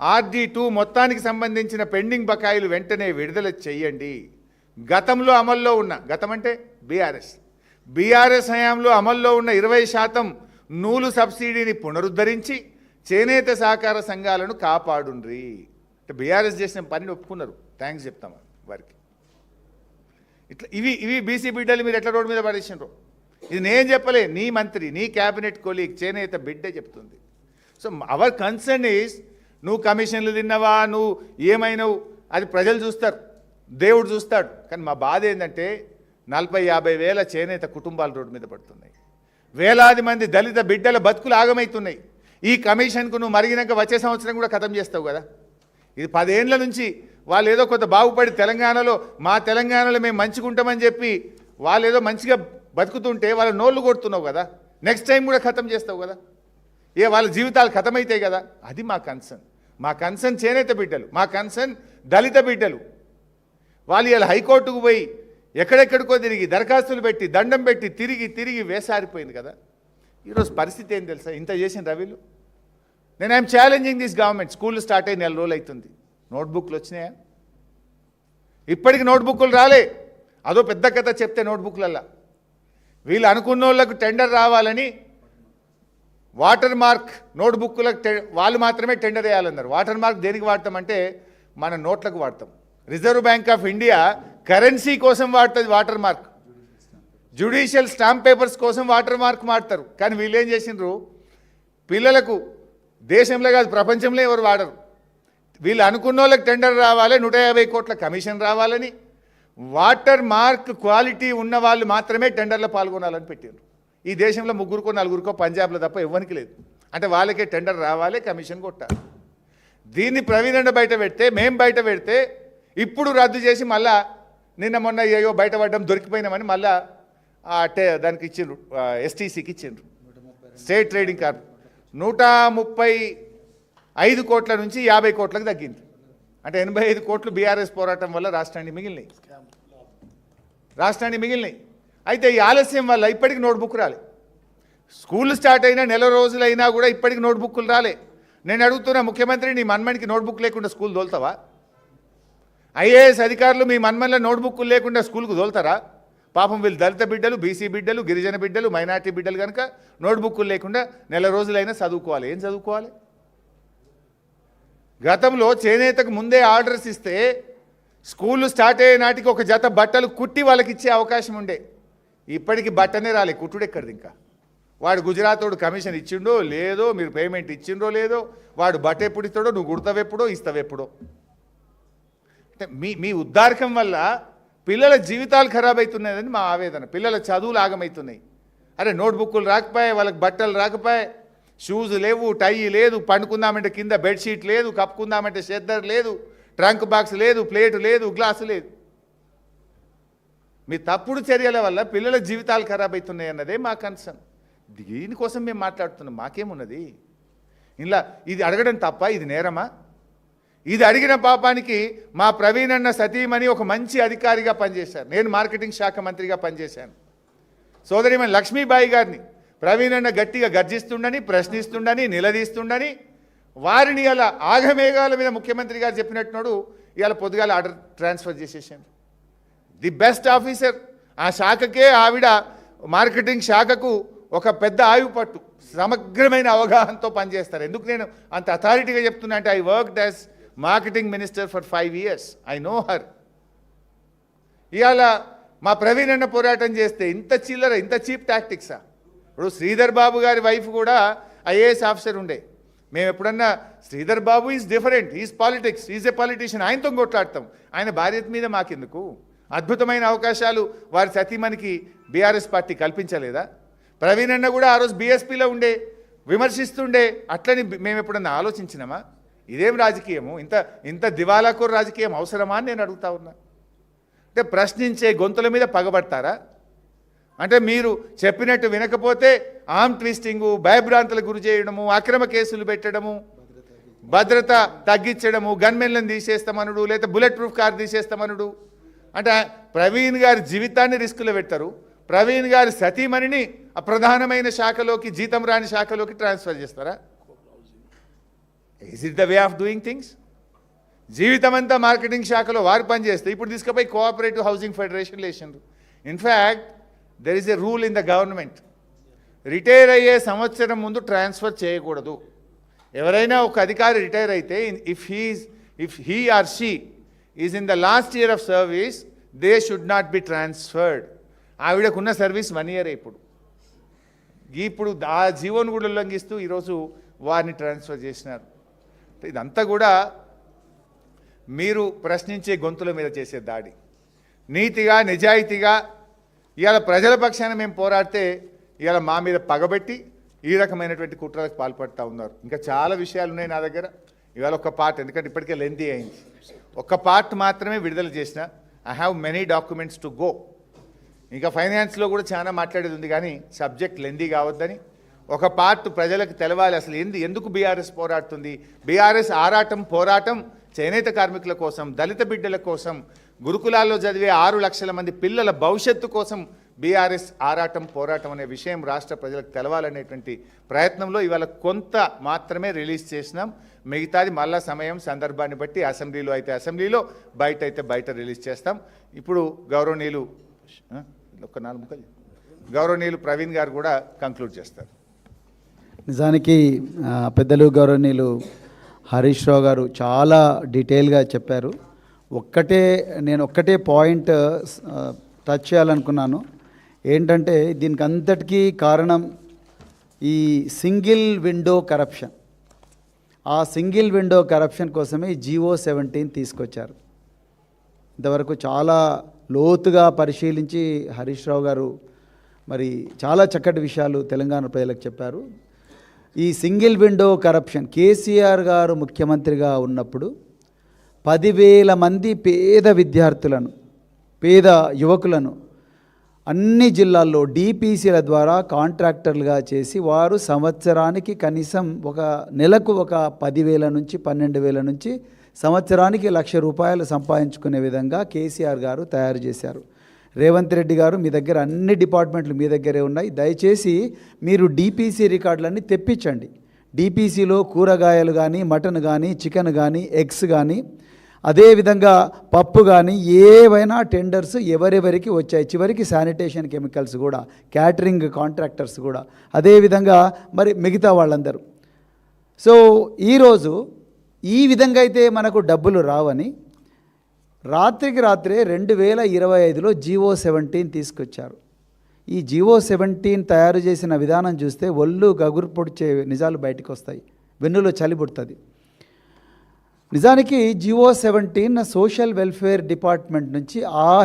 RD2 మొత్తానికి సంబంధించిన పెండింగ్ బకాయిలు వెంటనే విడుదల చేయండి. గతంలో అమల్లో ఉన్న, గతం అంటే బీఆర్ఎస్ హయాంలో అమల్లో ఉన్న 20% నూలు సబ్సిడీని పునరుద్ధరించి చేనేత సహకార సంఘాలను కాపాడుండ్రి. అంటే బీఆర్ఎస్ చేసిన పనిని ఒప్పుకున్నారు, థ్యాంక్స్ చెప్తాం వారికి. ఇట్లా ఇవి బీసీ బిడ్డలు మీరు ఎట్లా రోడ్డు మీద పడేసినారు? ఇది నేను చెప్పలే, నీ మంత్రి, నీ క్యాబినెట్ కొలీగ్ చేనేత బిడ్డే చెప్తుంది. సో అవర్ కన్సర్న్ ఈజ్, నువ్వు కమిషన్లు తిన్నవా, నువ్వు ఏమైనావు, అది ప్రజలు చూస్తారు, దేవుడు చూస్తాడు. కానీ మా బాధ ఏంటంటే 40-50 వేల చేనేత కుటుంబాలు రోడ్డు మీద పడుతున్నాయి, వేలాది మంది దళిత బిడ్డల బతుకులు ఆగమవుతున్నాయి. ఈ కమిషన్కు నువ్వు మరిగినాక వచ్చే సంవత్సరం కూడా ఖతం చేస్తావు కదా. ఇది 10 ఏండ్ల నుంచి వాళ్ళు ఏదో కొంత బాగుపడి మా తెలంగాణలో మేము మంచిగుంటామని చెప్పి వాళ్ళు ఏదో మంచిగా బతుకుతుంటే వాళ్ళ నోళ్ళు కొడుతున్నావు కదా. నెక్స్ట్ టైం కూడా ఖతం చేస్తావు కదా. వాళ్ళ జీవితాలు ఖతమవుతాయి కదా. అది మా కన్సర్న్ చేనేత బిడ్డలు, మా కన్సర్న్ దళిత బిడ్డలు. వాళ్ళు ఇలా హైకోర్టుకు పోయి ఎక్కడెక్కడికో తిరిగి దరఖాస్తులు పెట్టి దండం పెట్టి తిరిగి వేసారిపోయింది కదా. ఈరోజు పరిస్థితి ఏం తెలుసా? ఇంత చేసిన రవిలు, నేను I'm challenging this government. School start అయ్యి 4 రోజులు అవుతుంది, నోట్బుక్లు వచ్చినాయా? ఇప్పటికి నోట్బుక్లు రాలే. అదో పెద్ద కథ చెప్తే నోట్బుక్లల్లా. వీళ్ళు అనుకున్న వాళ్ళకు టెండర్ రావాలని వాటర్ మార్క్ నోట్బుక్లకు వాళ్ళు మాత్రమే టెండర్ వేయాలన్నారు. వాటర్ మార్క్ దేనికి వాడతామంటే మన నోట్లకు వాడతాం. Reserve bank of India currency కోసం వాడుతుంది water mark. Judicial stamp papers కోసం వాటర్ మార్క్ వాడతారు. కానీ వీళ్ళు ఏం చేసిండ్రు, పిల్లలకు దేశంలో కాదు ప్రపంచంలో ఎవరు వాడరు. వీళ్ళు అనుకున్న వాళ్ళకి టెండర్ రావాలి, 150 కోట్ల కమిషన్ రావాలని వాటర్ మార్క్ క్వాలిటీ ఉన్న వాళ్ళు మాత్రమే టెండర్లో పాల్గొనాలని పెట్టారు. ఈ దేశంలో 3కో 4కో పంజాబ్లో తప్ప ఎవరికి లేదు. అంటే వాళ్ళకే టెండర్ రావాలి, కమిషన్ కొట్టాలి. దీన్ని ప్రవీణ్ బయట పెడితే, మేము బయట పెడితే, ఇప్పుడు రద్దు చేసి మళ్ళా నిన్న మొన్న ఏయో బయటపడడం దొరికిపోయినామని మళ్ళా దానికి ఇచ్చిండ్రు, STCకి ఇచ్చిండ్రు, స్టేట్ ట్రేడింగ్ కార్ప్. 135 కోట్ల నుంచి 50 కోట్లకు తగ్గింది. అంటే 85 కోట్లు బీఆర్ఎస్ పోరాటం వల్ల రాష్ట్రానికి మిగిలినాయి. అయితే ఈ ఆలస్యం వల్ల ఇప్పటికి నోట్బుక్ రాలే. స్కూల్ స్టార్ట్ అయినా నెల రోజులైనా కూడా ఇప్పటికి నోట్బుక్లు రాలే. నేను అడుగుతున్నా ముఖ్యమంత్రి, నీ మన్మన్కి నోట్బుక్ లేకుండా స్కూల్ తోలుతావా? IAS అధికారులు మీ మన్మన్ల నోట్బుక్లు లేకుండా స్కూల్కు తోలుతారా? పాపం వీళ్ళు దళిత బిడ్డలు, బీసీ బిడ్డలు, గిరిజన బిడ్డలు, మైనార్టీ బిడ్డలు కనుక నోట్బుక్లు లేకుండా నెల రోజులైనా చదువుకోవాలి. ఏం చదువుకోవాలి? గతంలో చేనేతకు ముందే ఆర్డర్స్ ఇస్తే స్కూళ్ళు స్టార్ట్ అయ్యే నాటికి ఒక జత బట్టలు కుట్టి వాళ్ళకి ఇచ్చే అవకాశం ఉండే. ఇప్పటికి బట్టనే రాలే, కుట్టుడు ఎక్కడిది? ఇంకా వాడు గుజరాతోడు కమిషన్ ఇచ్చిండో లేదో, మీరు పేమెంట్ ఇచ్చిండ్రో లేదో, వాడు బట్ట ఎప్పుడు ఇస్తాడో, నువ్వు కుడతావెప్పుడో ఇస్తావెప్పుడో. అంటే మీ ఉద్దారకం వల్ల పిల్లల జీవితాలు ఖరాబ్ అవుతున్నాయని మా ఆవేదన. పిల్లల చదువులు ఆగమవుతున్నాయి. అరే నోట్బుక్లు రాకపోయాయి, వాళ్ళకి బట్టలు రాకపోయాయి, షూస్ లేవు, టై లేదు, పండుకుందామంటే కింద బెడ్షీట్ లేదు, కప్పుకుందామంటే షెద్దర్ లేదు, ట్రంక్ బాక్స్ లేదు, ప్లేటు లేదు, గ్లాసు లేదు. మీ తప్పుడు చర్యల వల్ల పిల్లల జీవితాలు ఖరాబ్ అవుతున్నాయి అన్నదే మా కన్సర్న్. దీనికోసం మేము మాట్లాడుతున్నాం. మాకేమున్నది ఇలా? ఇది అడగడం తప్ప? ఇది నేరమా? ఇది అడిగిన పాపానికి మా ప్రవీణ్ అన్న సతీమణి ఒక మంచి అధికారిగా పనిచేశారు. నేను మార్కెటింగ్ శాఖ మంత్రిగా పనిచేశాను. సోదరిమణి లక్ష్మీబాయి గారిని ప్రవీణ్ అన్న గట్టిగా గర్జిస్తుండని, ప్రశ్నిస్తుండని, నిలదీస్తుండని, వారిని అలా ఆగమేఘాల మీద ముఖ్యమంత్రి గారు చెప్పినట్టున్నాడు ఇవాళ పొద్దుగాల ఆర్డర్ ట్రాన్స్ఫర్ చేసేసాను. ది బెస్ట్ ఆఫీసర్ ఆ శాఖకే, ఆవిడ మార్కెటింగ్ శాఖకు ఒక పెద్ద ఆయువు పట్టు, సమగ్రమైన అవగాహనతో పనిచేస్తారు. ఎందుకు నేను అంత అథారిటీగా చెప్తున్నా అంటే, I worked as marketing minister for 5 years. I know her. ఇవాళ మా ప్రవీణ్ అన్న పోరాటం చేస్తే ఇంత చిల్లర, ఇంత చీప్ టాక్టిక్సా? ఇప్పుడు శ్రీధర్ బాబు గారి వైఫ్ కూడా ఐఏఎస్ ఆఫీసర్ ఉండే. మేము ఎప్పుడన్నా Sridhar Babu is different, is politics, is a politician, ఆయనతో కొట్లాడతాం. ఆయన భార్య మీద మాకెందుకు? అద్భుతమైన అవకాశాలు వారి సతీమణికి బీఆర్ఎస్ పార్టీ కల్పించలేదా? ప్రవీణ్ అన్న కూడా ఆ రోజు బీఎస్పీలో ఉండే, విమర్శిస్తుండే. అట్లని మేము ఎప్పుడన్నా ఆలోచించినామా? ఇదేం రాజకీయము? ఇంత దివాలాకోరు రాజకీయం అవసరమా అని నేను అడుగుతా ఉన్నా. అంటే ప్రశ్నించే గొంతుల మీద పగబడతారా? అంటే మీరు చెప్పినట్టు వినకపోతే ఆర్మ్ ట్విస్టింగు, భయభ్రాంతులకు గురి చేయడము, అక్రమ కేసులు పెట్టడము, భద్రత తగ్గించడము, గన్మెన్లను తీసేస్తామనుడు, లేదా బుల్లెట్ ప్రూఫ్ కార్ తీసేస్తామనుడు. అంటే ప్రవీణ్ గారి జీవితాన్ని రిస్కులో పెడతారు. ప్రవీణ్ గారి సతీమణిని ప్రధానమైన శాఖలోకి, జీతం రాని శాఖలోకి ట్రాన్స్ఫర్ చేస్తారా? Is it the way of doing things? జీవితం అంతా మార్కెటింగ్ శాఖలో వారు పనిచేస్తే ఇప్పుడు తీసుకుపోయి కోఆపరేటివ్ హౌసింగ్ ఫెడరేషన్లు వేసిండ్రు. In fact there is a rule in the government, retire అయ్యే సంవత్సరం ముందు ట్రాన్స్ఫర్ చేయకూడదు. ఎవరైనా ఒక అధికారి రిటైర్ అయితే if he or she is in the last year of service, they should not be transferred. ఆవిడకున్న సర్వీస్ 1 year ఇప్పుడు ఆ జీవోను కూడా ఉల్లంఘిస్తూ ఈరోజు వారిని ట్రాన్స్ఫర్ చేసినారు. ఇదంతా కూడా మీరు ప్రశ్నించే గొంతుల మీద చేసే దాడి. నీతిగా, నిజాయితీగా ఇవాళ ప్రజల పక్షాన మేము పోరాడితే ఇవాళ మా మీద పగబెట్టి ఈ రకమైనటువంటి కుట్రలకు పాల్పడుతూ ఉన్నారు. ఇంకా చాలా విషయాలు ఉన్నాయి నా దగ్గర. ఇవాళ ఒక పార్ట్, ఎందుకంటే ఇప్పటికే లెంతీ అయింది, ఒక్క పార్ట్ మాత్రమే విడుదల చేసిన. I have many documents to go. ఇంకా ఫైనాన్స్లో కూడా చాలా మాట్లాడేది ఉంది, కానీ సబ్జెక్ట్ లెందీ కావద్దని ఒక పార్ట్ ప్రజలకు తెలవాలి. అసలు ఎందుకు బీఆర్ఎస్ పోరాడుతుంది? బీఆర్ఎస్ పోరాటం చేనేత కార్మికుల కోసం, దళిత బిడ్డల కోసం, గురుకులాల్లో చదివే 6 లక్షల మంది పిల్లల భవిష్యత్తు కోసం బీఆర్ఎస్ పోరాటం అనే విషయం రాష్ట్ర ప్రజలకు తెలవాలనేటువంటి ప్రయత్నంలో ఇవాళ కొంత మాత్రమే రిలీజ్ చేసినాం. మిగతాది మళ్ళా సమయం, సందర్భాన్ని బట్టి అసెంబ్లీలో అయితే అసెంబ్లీలో, బయట అయితే బయట రిలీజ్ చేస్తాం. ఇప్పుడు గౌరవనీయులు ప్రవీణ్ గారు కూడా కంక్లూడ్ చేస్తారు. నిజానికి పెద్దలు గౌరవనీయులు హరీష్ రావు గారు చాలా డీటెయిల్గా చెప్పారు. నేను ఒక్కటే పాయింట్ టచ్ చేయాలనుకున్నాను. ఏంటంటే దీనికి అంతటికీ కారణం ఈ సింగిల్ విండో కరప్షన్. ఆ సింగిల్ విండో కరప్షన్ కోసమే GO 17 తీసుకొచ్చారు. ఇంతవరకు చాలా లోతుగా పరిశీలించి హరీష్ రావు గారు మరి చాలా చక్కటి విషయాలు తెలంగాణ ప్రజలకు చెప్పారు. ఈ సింగిల్ విండో కరప్షన్ కేసీఆర్ గారు ముఖ్యమంత్రిగా ఉన్నప్పుడు 10,000 మంది పేద విద్యార్థులను, పేద యువకులను అన్ని జిల్లాల్లో DPCల ద్వారా కాంట్రాక్టర్లుగా చేసి వారు సంవత్సరానికి కనీసం నెలకు 10,000 నుంచి 12,000 నుంచి సంవత్సరానికి 1,00,000 రూపాయలు సంపాదించుకునే విధంగా కేసీఆర్ గారు తయారు చేశారు. రేవంత్ రెడ్డి గారు, మీ దగ్గర అన్ని డిపార్ట్మెంట్లు మీ దగ్గరే ఉన్నాయి, దయచేసి మీరు DPC రికార్డులన్నీ తెప్పించండి. DPCలో కూరగాయలు కానీ, మటన్ కానీ, చికెన్ కానీ, ఎగ్స్ కానీ, అదేవిధంగా పప్పు కానీ ఏవైనా టెండర్స్ ఎవరెవరికి వచ్చాయి, చివరికి శానిటేషన్ కెమికల్స్ కూడా, క్యాటరింగ్ కాంట్రాక్టర్స్ కూడా, అదేవిధంగా మరి మిగతా వాళ్ళందరూ. సో ఈరోజు ఈ విధంగా అయితే మనకు డబ్బులు రావని రాత్రికి రాత్రే 2025లో GO 17 తీసుకొచ్చారు. ఈ GO 17 తయారు చేసిన విధానం చూస్తే ఒళ్ళు గగురు పొడిచే నిజాలు బయటకు వస్తాయి, వెన్నులో చలి పుడుతుంది. నిజానికి GO 17 సోషల్ వెల్ఫేర్ డిపార్ట్మెంట్ నుంచి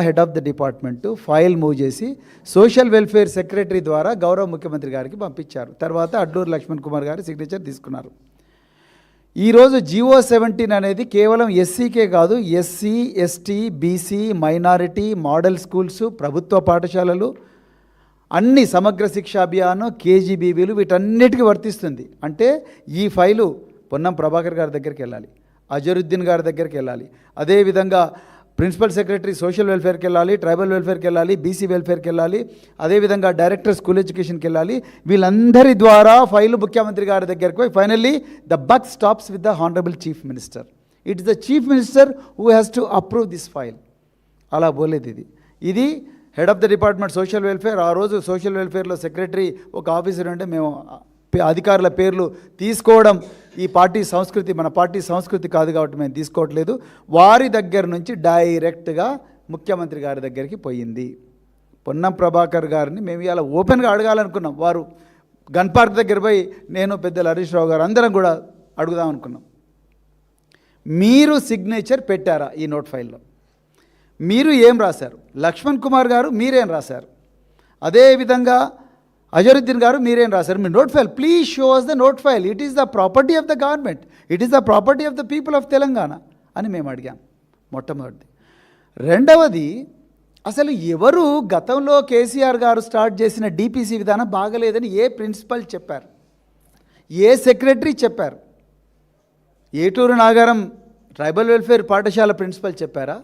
head of the department file move చేసి సోషల్ వెల్ఫేర్ సెక్రటరీ ద్వారా గౌరవ ముఖ్యమంత్రి గారికి పంపించారు. తర్వాత అడ్లూరు లక్ష్మణ్ కుమార్ గారి సిగ్నేచర్ తీసుకున్నారు. ఈరోజు GO 17 అనేది కేవలం SCకే కాదు, SC, ST, BC, minority, model schools, ప్రభుత్వ పాఠశాలలు, అన్ని సమగ్ర శిక్షా అభియాన్, KGBVలు వీటన్నిటికీ వర్తిస్తుంది. అంటే ఈ ఫైలు పొన్నం ప్రభాకర్ గారి దగ్గరికి వెళ్ళాలి, అజరుద్దీన్ గారి దగ్గరికి వెళ్ళాలి, అదేవిధంగా ప్రిన్సిపల్ సెక్రటరీ సోషల్ వెల్ఫేర్కి వెళ్ళాలి, ట్రైబల్ వెల్ఫేర్కి వెళ్ళాలి, BC వెల్ఫేర్కి వెళ్ళాలి, అదేవిధంగా డైరెక్టర్ స్కూల్ ఎడ్యుకేషన్కి వెళ్ళాలి. వీళ్ళందరి ద్వారా ఫైలు ముఖ్యమంత్రి గారి దగ్గరికి పోయి finally the buck stops with the honourable chief minister. It is the chief minister who has to approve this file. అలా పోలేదు. ఇది head of the department social welfare. ఆ రోజు సోషల్ వెల్ఫేర్లో సెక్రటరీ ఒక ఆఫీసర్ ఉంటే మేము అధికారుల పేర్లు తీసుకోవడం ఈ పార్టీ సంస్కృతి, మన పార్టీ సంస్కృతి కాదు కాబట్టి మేము తీసుకోవట్లేదు. వారి దగ్గర నుంచి డైరెక్ట్గా ముఖ్యమంత్రి గారి దగ్గరికి పొన్నం ప్రభాకర్ గారిని మేము ఇలా ఓపెన్గా అడగాలనుకున్నాం. వారు గన్ పార్క్ దగ్గర పోయి నేను పెద్దలు హరీష్ రావు గారు అందరం కూడా అడుగుదాం అనుకున్నాం. మీరు సిగ్నేచర్ పెట్టారా ఈ నోట్ ఫైల్లో? మీరు ఏం రాశారు? లక్ష్మణ్ కుమార్ గారు మీరేం రాశారు? అదేవిధంగా అజరుద్దీన్ గారు మీరేం రాశారు? మీ note file please show us the note file. It is the property of the government, it is the property of the people of Telangana అని మేము అడిగాం మొట్టమొదటిది. రెండవది, అసలు ఎవరు గతంలో కేసీఆర్ గారు స్టార్ట్ చేసిన డిపిసి విధానం బాగలేదని ఏ ప్రిన్సిపల్ చెప్పారు? ఏ సెక్రటరీ చెప్పారు? ఏటూరు నాగారం ట్రైబల్ వెల్ఫేర్ పాఠశాల ప్రిన్సిపల్ చెప్పారా?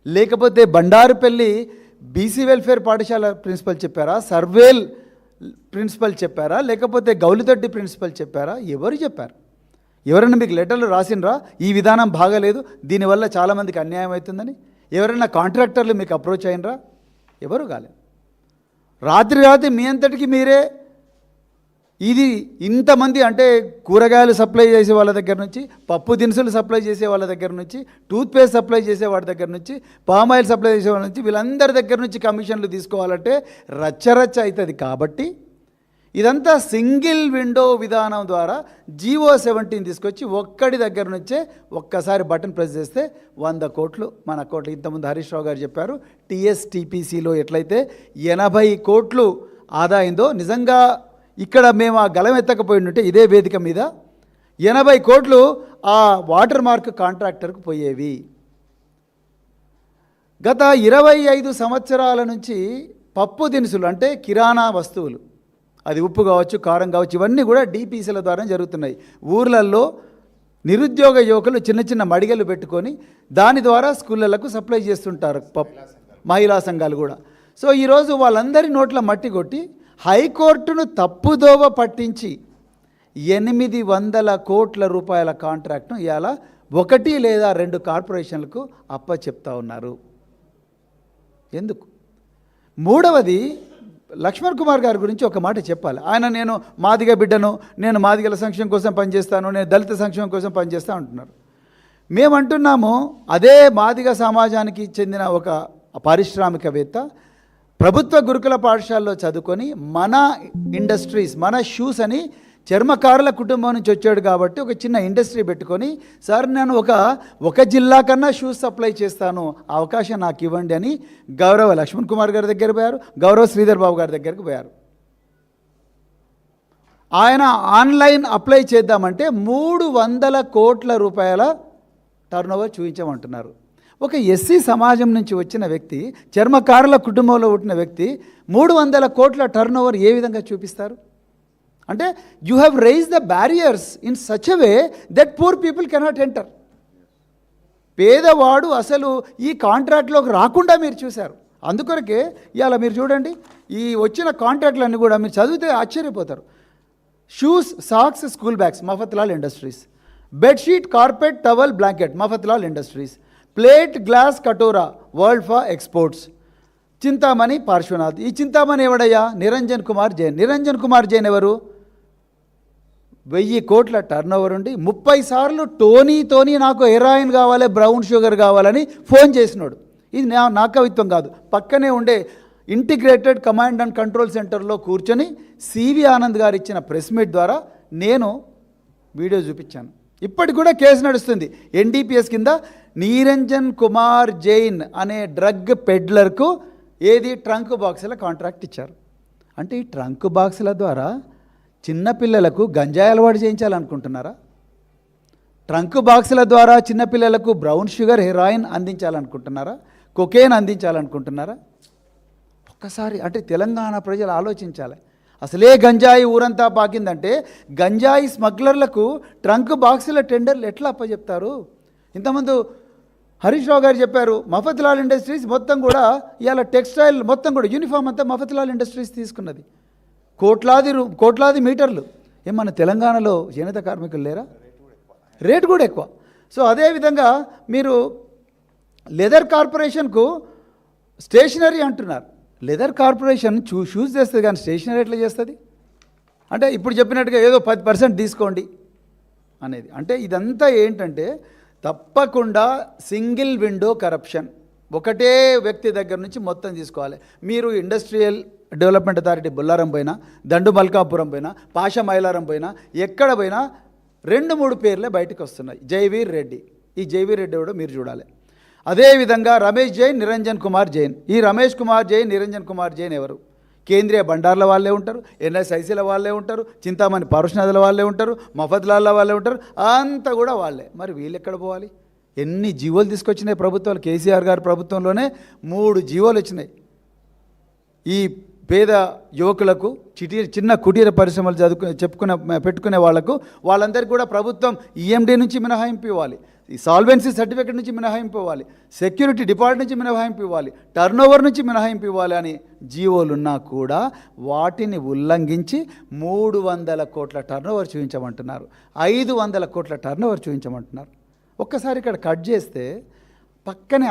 లేకపోతే బండారుపల్లి బీసీ వెల్ఫేర్ పాఠశాల ప్రిన్సిపల్ చెప్పారా? సర్వేల్ ప్రిన్సిపల్ చెప్పారా? లేకపోతే గౌలితొట్టి ప్రిన్సిపల్ చెప్పారా? ఎవరు చెప్పారు? ఎవరైనా మీకు లెటర్లు రాసినరా ఈ విధానం బాగలేదు, దీనివల్ల చాలామందికి అన్యాయం అవుతుందని? ఎవరైనా కాంట్రాక్టర్లు మీకు అప్రోచ్ అయినరా? ఎవరు కాలేదు. రాత్రి మీ అంతటికి మీరే ఇది ఇంతమంది అంటే కూరగాయలు సప్లై చేసే వాళ్ళ దగ్గర నుంచి, పప్పు దినుసులు సప్లై చేసే వాళ్ళ దగ్గర నుంచి, టూత్పేస్ట్ సప్లై చేసే వాళ్ళ దగ్గర నుంచి, పామాయిల్ సప్లై చేసే వాళ్ళ నుంచి, వీళ్ళందరి దగ్గర నుంచి కమిషన్లు తీసుకోవాలంటే రచ్చరచ్చ అవుతుంది. కాబట్టి ఇదంతా సింగిల్ విండో విధానం ద్వారా జీవో 17 తీసుకొచ్చి ఒక్కడి దగ్గర నుంచే ఒక్కసారి బటన్ ప్రెస్ చేస్తే 100 కోట్లు మన కోట్లు. ఇంతకుముందు హరీష్ రావు గారు చెప్పారు, టీఎస్టీపీసీలో ఎట్లయితే 80 కోట్లు ఆదా అయిందో, నిజంగా ఇక్కడ మేము ఆ గలం ఎత్తకపోయింటే ఇదే వేదిక మీద 80 కోట్లు ఆ వాటర్ మార్క్ కాంట్రాక్టర్కు పోయేవి. గత 25 సంవత్సరాల నుంచి పప్పు దినుసులు అంటే కిరాణా వస్తువులు, అది ఉప్పు కావచ్చు, కారం కావచ్చు, ఇవన్నీ కూడా డిపిసిల ద్వారా జరుగుతున్నాయి. ఊర్లల్లో నిరుద్యోగ యువకులు చిన్న చిన్న మడిగలు పెట్టుకొని దాని ద్వారా స్కూళ్ళకు సప్లై చేస్తుంటారు, మహిళా సంఘాలు కూడా. సో ఈరోజు వాళ్ళందరి నోట్ల మట్టి కొట్టి హైకోర్టును తప్పుదోవ పట్టించి 800 కోట్ల రూపాయల కాంట్రాక్ట్ను ఇవాళ 1 లేదా 2 కార్పొరేషన్లకు అప్పచెప్తా ఉన్నారు. ఎందుకు? మూడవది, లక్ష్మణ్ కుమార్ గారి గురించి ఒక మాట చెప్పాలి. ఆయన నేను మాదిగ బిడ్డను, నేను మాదిగల సంక్షేమం కోసం పనిచేస్తాను, నేను దళిత సంక్షేమం కోసం పనిచేస్తా అంటున్నారు. మేమంటున్నాము, అదే మాదిగ సమాజానికి చెందిన ఒక పారిశ్రామికవేత్త ప్రభుత్వ గురుకుల పాఠశాలలో చదువుకొని మన ఇండస్ట్రీస్, మన షూస్ అని చర్మకారుల కుటుంబం నుంచి వచ్చాడు కాబట్టి ఒక చిన్న ఇండస్ట్రీ పెట్టుకొని, సార్ నేను ఒక జిల్లా కన్నా షూస్ సప్లై చేస్తాను, అవకాశం నాకు ఇవ్వండి అని గౌరవ లక్ష్మణ్ కుమార్ గారి దగ్గర పోయారు, గౌరవ శ్రీధర్ బాబు గారి దగ్గరికి పోయారు. ఆయన ఆన్లైన్ అప్లై చేద్దామంటే 300 కోట్ల రూపాయల టర్నోవర్ చూపించమంటున్నారు. ఒక ఎస్సీ సమాజం నుంచి వచ్చిన వ్యక్తి, చర్మకారుల కుటుంబంలో పుట్టిన వ్యక్తి 300 కోట్ల టర్నోవర్ ఏ విధంగా చూపిస్తారు? అంటే you have raise the barriers in such a way that poor people cannot enter. పేదవాడు అసలు ఈ కాంట్రాక్ట్లోకి రాకుండా మీరు చూశారు. అందుకొరకే ఇవాళ మీరు చూడండి, ఈ వచ్చిన కాంట్రాక్ట్లన్నీ కూడా మీరు చదివితే ఆశ్చర్యపోతారు. Shoes, socks, school bags Mafatlal industries, bedsheet, carpet, towel, blanket Mafatlal industries, plate, glass, Katora world for exports, Chintamani Parshwanath. ఈ చింతామణి ఎవడయ్యా? నిరంజన్ కుమార్ జైన్. నిరంజన్ కుమార్ జైన్ ఎవరు? 1000 కోట్ల టర్నోవర్ ఉండి 30 సార్లు టోనీ నాకు హెరాయిన్ కావాలి, బ్రౌన్ షుగర్ కావాలని ఫోన్ చేసినాడు. ఇది నా కవిత్వం కాదు, పక్కనే ఉండే ఇంటిగ్రేటెడ్ కమాండ్ అండ్ కంట్రోల్ సెంటర్లో కూర్చొని సివి ఆనంద్ గారు ఇచ్చిన ప్రెస్ మీట్ ద్వారా నేను వీడియో చూపించాను. ఇప్పటికి కూడా కేసు నడుస్తుంది ఎన్డీపీఎస్ కింద. నిరంజన్ కుమార్ జైన్ అనే డ్రగ్ పెడ్లర్కు ఏది ట్రంక్ బాక్సుల కాంట్రాక్ట్ ఇచ్చారు. అంటే ఈ ట్రంక్ బాక్సుల ద్వారా చిన్నపిల్లలకు గంజాయి అలవాటు చేయించాలనుకుంటున్నారా? ట్రంక్ బాక్సుల ద్వారా చిన్నపిల్లలకు బ్రౌన్ షుగర్, హెరాయిన్ అందించాలనుకుంటున్నారా? కొకేన్ అందించాలనుకుంటున్నారా? ఒక్కసారి అంటే తెలంగాణ ప్రజలు ఆలోచించాలి. అసలే గంజాయి ఊరంతా పాకిందంటే గంజాయి స్మగ్లర్లకు ట్రంక్ బాక్సుల టెండర్లు ఎట్లా అప్పచెప్తారు? ఇంతకుముందు హరీష్ రావు గారు చెప్పారు, మఫత్లాల్ ఇండస్ట్రీస్ మొత్తం కూడా ఇవాళ టెక్స్టైల్ మొత్తం కూడా యూనిఫామ్ అంతా మఫత్లాల్ ఇండస్ట్రీస్ తీసుకున్నది. కోట్లాది మీటర్లు. మన తెలంగాణలో చేనేత కార్మికులు లేరా? రేటు కూడా ఎక్కువ. సో అదేవిధంగా మీరు లెదర్ కార్పొరేషన్కు స్టేషనరీ అంటున్నారు. లెదర్ కార్పొరేషన్ షూస్ చేస్తుంది కానీ స్టేషనరీ ఎట్లా చేస్తుంది? అంటే ఇప్పుడు చెప్పినట్టుగా ఏదో 10% తీసుకోండి అనేది. అంటే ఇదంతా ఏంటంటే తప్పకుండా సింగిల్ విండో కరప్షన్. ఒకటే వ్యక్తి దగ్గర నుంచి మొత్తం తీసుకోవాలి. మీరు ఇండస్ట్రియల్ డెవలప్మెంట్ అథారిటీ బొల్లారం పోయినా, దండు మల్కాపురం పోయినా, పాషా మైలారం పోయినా, ఎక్కడ పోయినా 2-3 పేర్లే బయటకు వస్తున్నాయి. జైవీర్ రెడ్డి, ఈ జైవీర్ రెడ్డి కూడా మీరు చూడాలి. అదేవిధంగా రమేష్ జైన్, నిరంజన్ కుమార్ జైన్. ఈ రమేష్ కుమార్ జైన్, నిరంజన్ కుమార్ జైన్ ఎవరు? కేంద్రీయ బండార్ల వాళ్ళే ఉంటారు, ఎన్ఎస్ఐసీల వాళ్ళే ఉంటారు, చింతామణి పారుష్నాథుల వాళ్ళే ఉంటారు, మఫద్లాల్ల వాళ్ళే ఉంటారు, అంతా కూడా వాళ్ళే. మరి వీళ్ళు ఎక్కడ పోవాలి? ఎన్ని జీవోలు తీసుకొచ్చినాయి ప్రభుత్వాలు. కేసీఆర్ గారి ప్రభుత్వంలోనే 3 జీవోలు వచ్చినాయి. ఈ పేద యువకులకు చిన్న కుటీర పరిశ్రమలు పెట్టుకునే వాళ్లకు వాళ్ళందరికీ కూడా ప్రభుత్వం ఈఎండి నుంచి మినహాయింపు ఇవ్వాలి, ఈ సాల్వెన్సీ సర్టిఫికేట్ నుంచి మినహాయింపు ఇవ్వాలి, సెక్యూరిటీ డిపార్ట్మెంట్ నుంచి మినహాయింపు ఇవ్వాలి, టర్నోవర్ నుంచి మినహాయింపు ఇవ్వాలి అని జీవోలున్నా కూడా వాటిని ఉల్లంఘించి 300 కోట్ల టర్నోవర్ చూపించమంటున్నారు, 500 కోట్ల టర్నోవర్ చూపించమంటున్నారు. ఒక్కసారి ఇక్కడ కట్ చేస్తే పక్కనే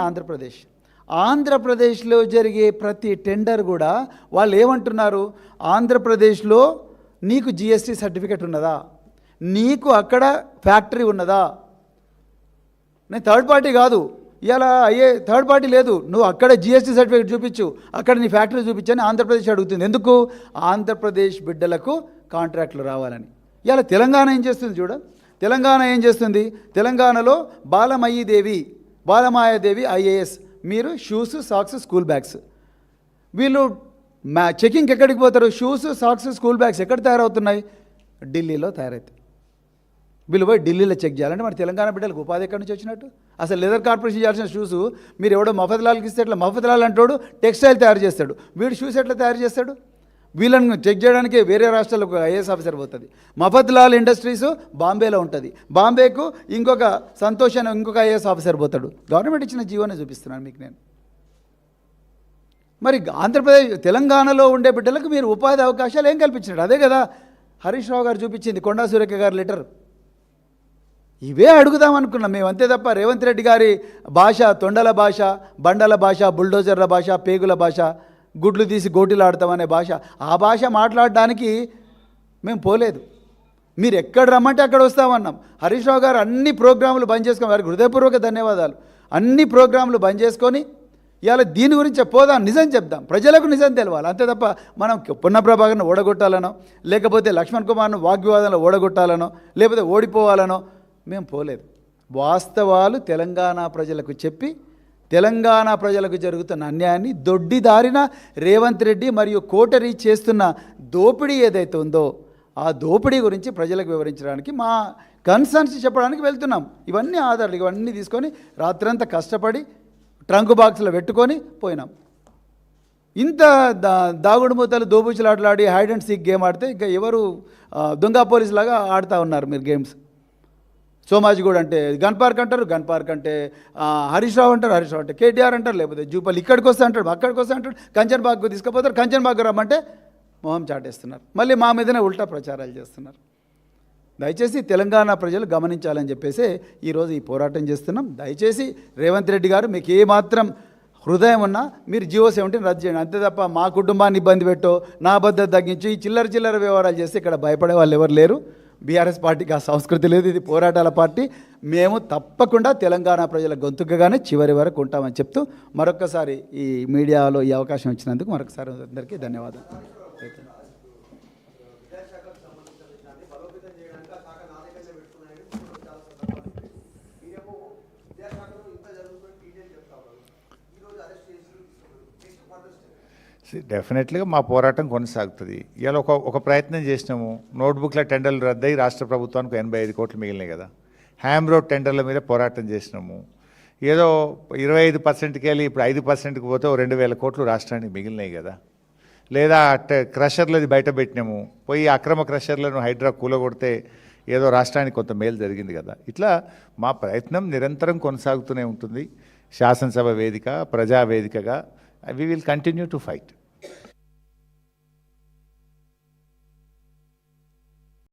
ఆంధ్రప్రదేశ్లో జరిగే ప్రతి టెండర్ కూడా వాళ్ళు ఏమంటున్నారు? ఆంధ్రప్రదేశ్లో నీకు జిఎస్టీ సర్టిఫికేట్ ఉన్నదా, నీకు అక్కడ ఫ్యాక్టరీ ఉన్నదా? నేను థర్డ్ పార్టీ కాదు, ఇలా థర్డ్ పార్టీ లేదు, నువ్వు అక్కడ జిఎస్టీ సర్టిఫికేట్ చూపించు, అక్కడ నీ ఫ్యాక్టరీ చూపించని ఆంధ్రప్రదేశ్ అడుగుతుంది. ఎందుకు? ఆంధ్రప్రదేశ్ బిడ్డలకు కాంట్రాక్టులు రావాలని. ఇలా తెలంగాణ ఏం చేస్తుంది చూడ. తెలంగాణ ఏం చేస్తుంది? తెలంగాణలో బాలమాయాదేవి ఐఏఎస్, మీరు షూస్, సాక్స్, స్కూల్ బ్యాగ్స్. వీళ్ళు చెకింగ్కి ఎక్కడికి పోతారు? షూస్, సాక్స్, స్కూల్ బ్యాగ్స్ ఎక్కడ తయారవుతున్నాయి? ఢిల్లీలో తయారవుతాయి. వీళ్ళు పోయి ఢిల్లీలో చెక్ చేయాలంటే మరి తెలంగాణ బిడ్డలకు ఉపాధి ఎక్కడి నుంచి వచ్చినట్టు? అసలు లెదర్ కార్పొరేషన్ చేయాల్సిన షూస్ మీరు ఎవడో మఫద్లాల్కి ఇస్తే ఎట్లా? మఫద్లాల్ అంటాడు టెక్స్టైల్ తయారు చేస్తాడు, వీడు షూస్ ఎట్లా తయారు చేస్తాడు? వీళ్ళని చెక్ చేయడానికి వేరే రాష్ట్రాలకు ఐఏఎస్ ఆఫీసర్ పోతుంది. మఫద్లాల్ ఇండస్ట్రీస్ బాంబేలో ఉంటుంది, బాంబేకు ఇంకొక సంతోష్ అని ఇంకొక ఐఏఎస్ ఆఫీసర్ పోతాడు. గవర్నమెంట్ ఇచ్చిన జీవోనే చూపిస్తున్నాను మీకు నేను. మరి ఆంధ్రప్రదేశ్ తెలంగాణలో ఉండే బిడ్డలకు మీరు ఉపాధి అవకాశాలు ఏం కల్పించినాడు? అదే కదా హరీష్ రావు గారు చూపించింది, కొండా సురేఖ గారి లెటర్. ఇవే అడుగుదాం అనుకున్నాం మేము, అంతే తప్ప రేవంత్ రెడ్డి గారి భాష తొండల భాష, బండల భాష, బుల్డోజర్ల భాష, పేగుల భాష, గుడ్లు తీసి గోటీలు ఆడతామనే భాష, ఆ భాష మాట్లాడడానికి మేము పోలేదు. మీరు ఎక్కడ రమ్మంటే అక్కడ వస్తామన్నాం. హరీష్ రావు గారు అన్ని ప్రోగ్రాములు బంద్ చేసుకొని, వారికి హృదయపూర్వక ధన్యవాదాలు. అన్ని ప్రోగ్రాములు బంద్ చేసుకొని ఇవాళ దీని గురించి పోదాం, నిజం చెప్దాం, ప్రజలకు నిజం తెలవాలి. అంతే తప్ప మనం పున్న ప్రభాకర్ను ఓడగొట్టాలనో, లేకపోతే లక్ష్మణ్ కుమార్ను వాగ్వివాదంలో ఓడగొట్టాలనో, లేకపోతే ఓడిపోవాలనో మేము పోలేదు. వాస్తవాలు తెలంగాణ ప్రజలకు చెప్పి తెలంగాణ ప్రజలకు జరుగుతున్న అన్యాయాన్ని, దొడ్డిదారిన రేవంత్ రెడ్డి మరియు కోటరీ చేస్తున్న దోపిడీ ఏదైతే ఉందో ఆ దోపిడీ గురించి ప్రజలకు వివరించడానికి, మా కన్సర్న్స్ చెప్పడానికి వెళ్తున్నాం. ఇవన్నీ ఆధారాలు, ఇవన్నీ తీసుకొని రాత్రంతా కష్టపడి ట్రంక్ బాక్స్లో పెట్టుకొని పోయినాం. ఇంత దాగుడు మూతలు దోబుచ్చులాటలాడి హైడ్ అండ్ సీక్ గేమ్ ఆడితే ఇంకా ఎవరు దొంగ పోలీస్ లాగా ఆడుతూ ఉన్నారు మీరు గేమ్స్. సోమాజిగూడ అంటే గన్ పార్క్ అంటారు, గన్ పార్క్ అంటే హరీష్ రావు అంటారు, హరీష్ రావు అంటే కేటీఆర్ అంటారు, లేకపోతే జూపల్లి ఇక్కడికి వస్తే అంటాడు, అక్కడికి వస్తే అంటాడు, కంచన్ బాగ్కు తీసుకుపోతారు, కంచన్ బాగ్ రమ్మంటే మొహం చాటేస్తున్నారు, మళ్ళీ మా మీదనే ఉల్టా ప్రచారాలు చేస్తున్నారు. దయచేసి తెలంగాణ ప్రజలు గమనించాలని చెప్పేసి ఈరోజు ఈ పోరాటం చేస్తున్నాం. దయచేసి రేవంత్ రెడ్డి గారు మీకు ఏమాత్రం హృదయం ఉన్నా మీరు జియో 17 రద్దు చేయండి. అంతే తప్ప మా కుటుంబాన్ని ఇబ్బంది పెట్టో, నా భద్రత తగ్గించు, ఈ చిల్లర వ్యవహారాలు చేస్తే ఇక్కడ భయపడే వాళ్ళు ఎవరు లేరు. బీఆర్ఎస్ పార్టీకి ఆ సంస్కృతి లేదు, ఇది పోరాటాల పార్టీ. మేము తప్పకుండా తెలంగాణ ప్రజల గొంతుకగానే చివరి వరకు ఉంటామని చెప్తూ మరొకసారి ఈ మీడియాలో ఈ అవకాశం ఇచ్చినందుకు మరొకసారి అందరికీ ధన్యవాదాలు. డెఫినెట్లీగా మా పోరాటం కొనసాగుతుంది. ఇవాళ ఒక ప్రయత్నం చేసినాము. నోట్బుక్ల టెండర్లు రద్దయి రాష్ట్ర ప్రభుత్వానికి 85 కోట్లు మిగిలినాయి కదా. హ్యామ్ రోడ్ టెండర్ల మీద పోరాటం చేసినాము. ఏదో 25%కి వెళ్ళి ఇప్పుడు 5%కి పోతే 2,000 కోట్లు రాష్ట్రానికి మిగిలినాయి కదా. లేదా క్రషర్లది బయట పెట్టినాము, పోయి అక్రమ క్రషర్లను హైడ్రా కూలగొడితే ఏదో రాష్ట్రానికి కొంత మేలు జరిగింది కదా. ఇట్లా మా ప్రయత్నం నిరంతరం కొనసాగుతూనే ఉంటుంది. శాసనసభ వేదిక, ప్రజావేదికగా we will continue to fight.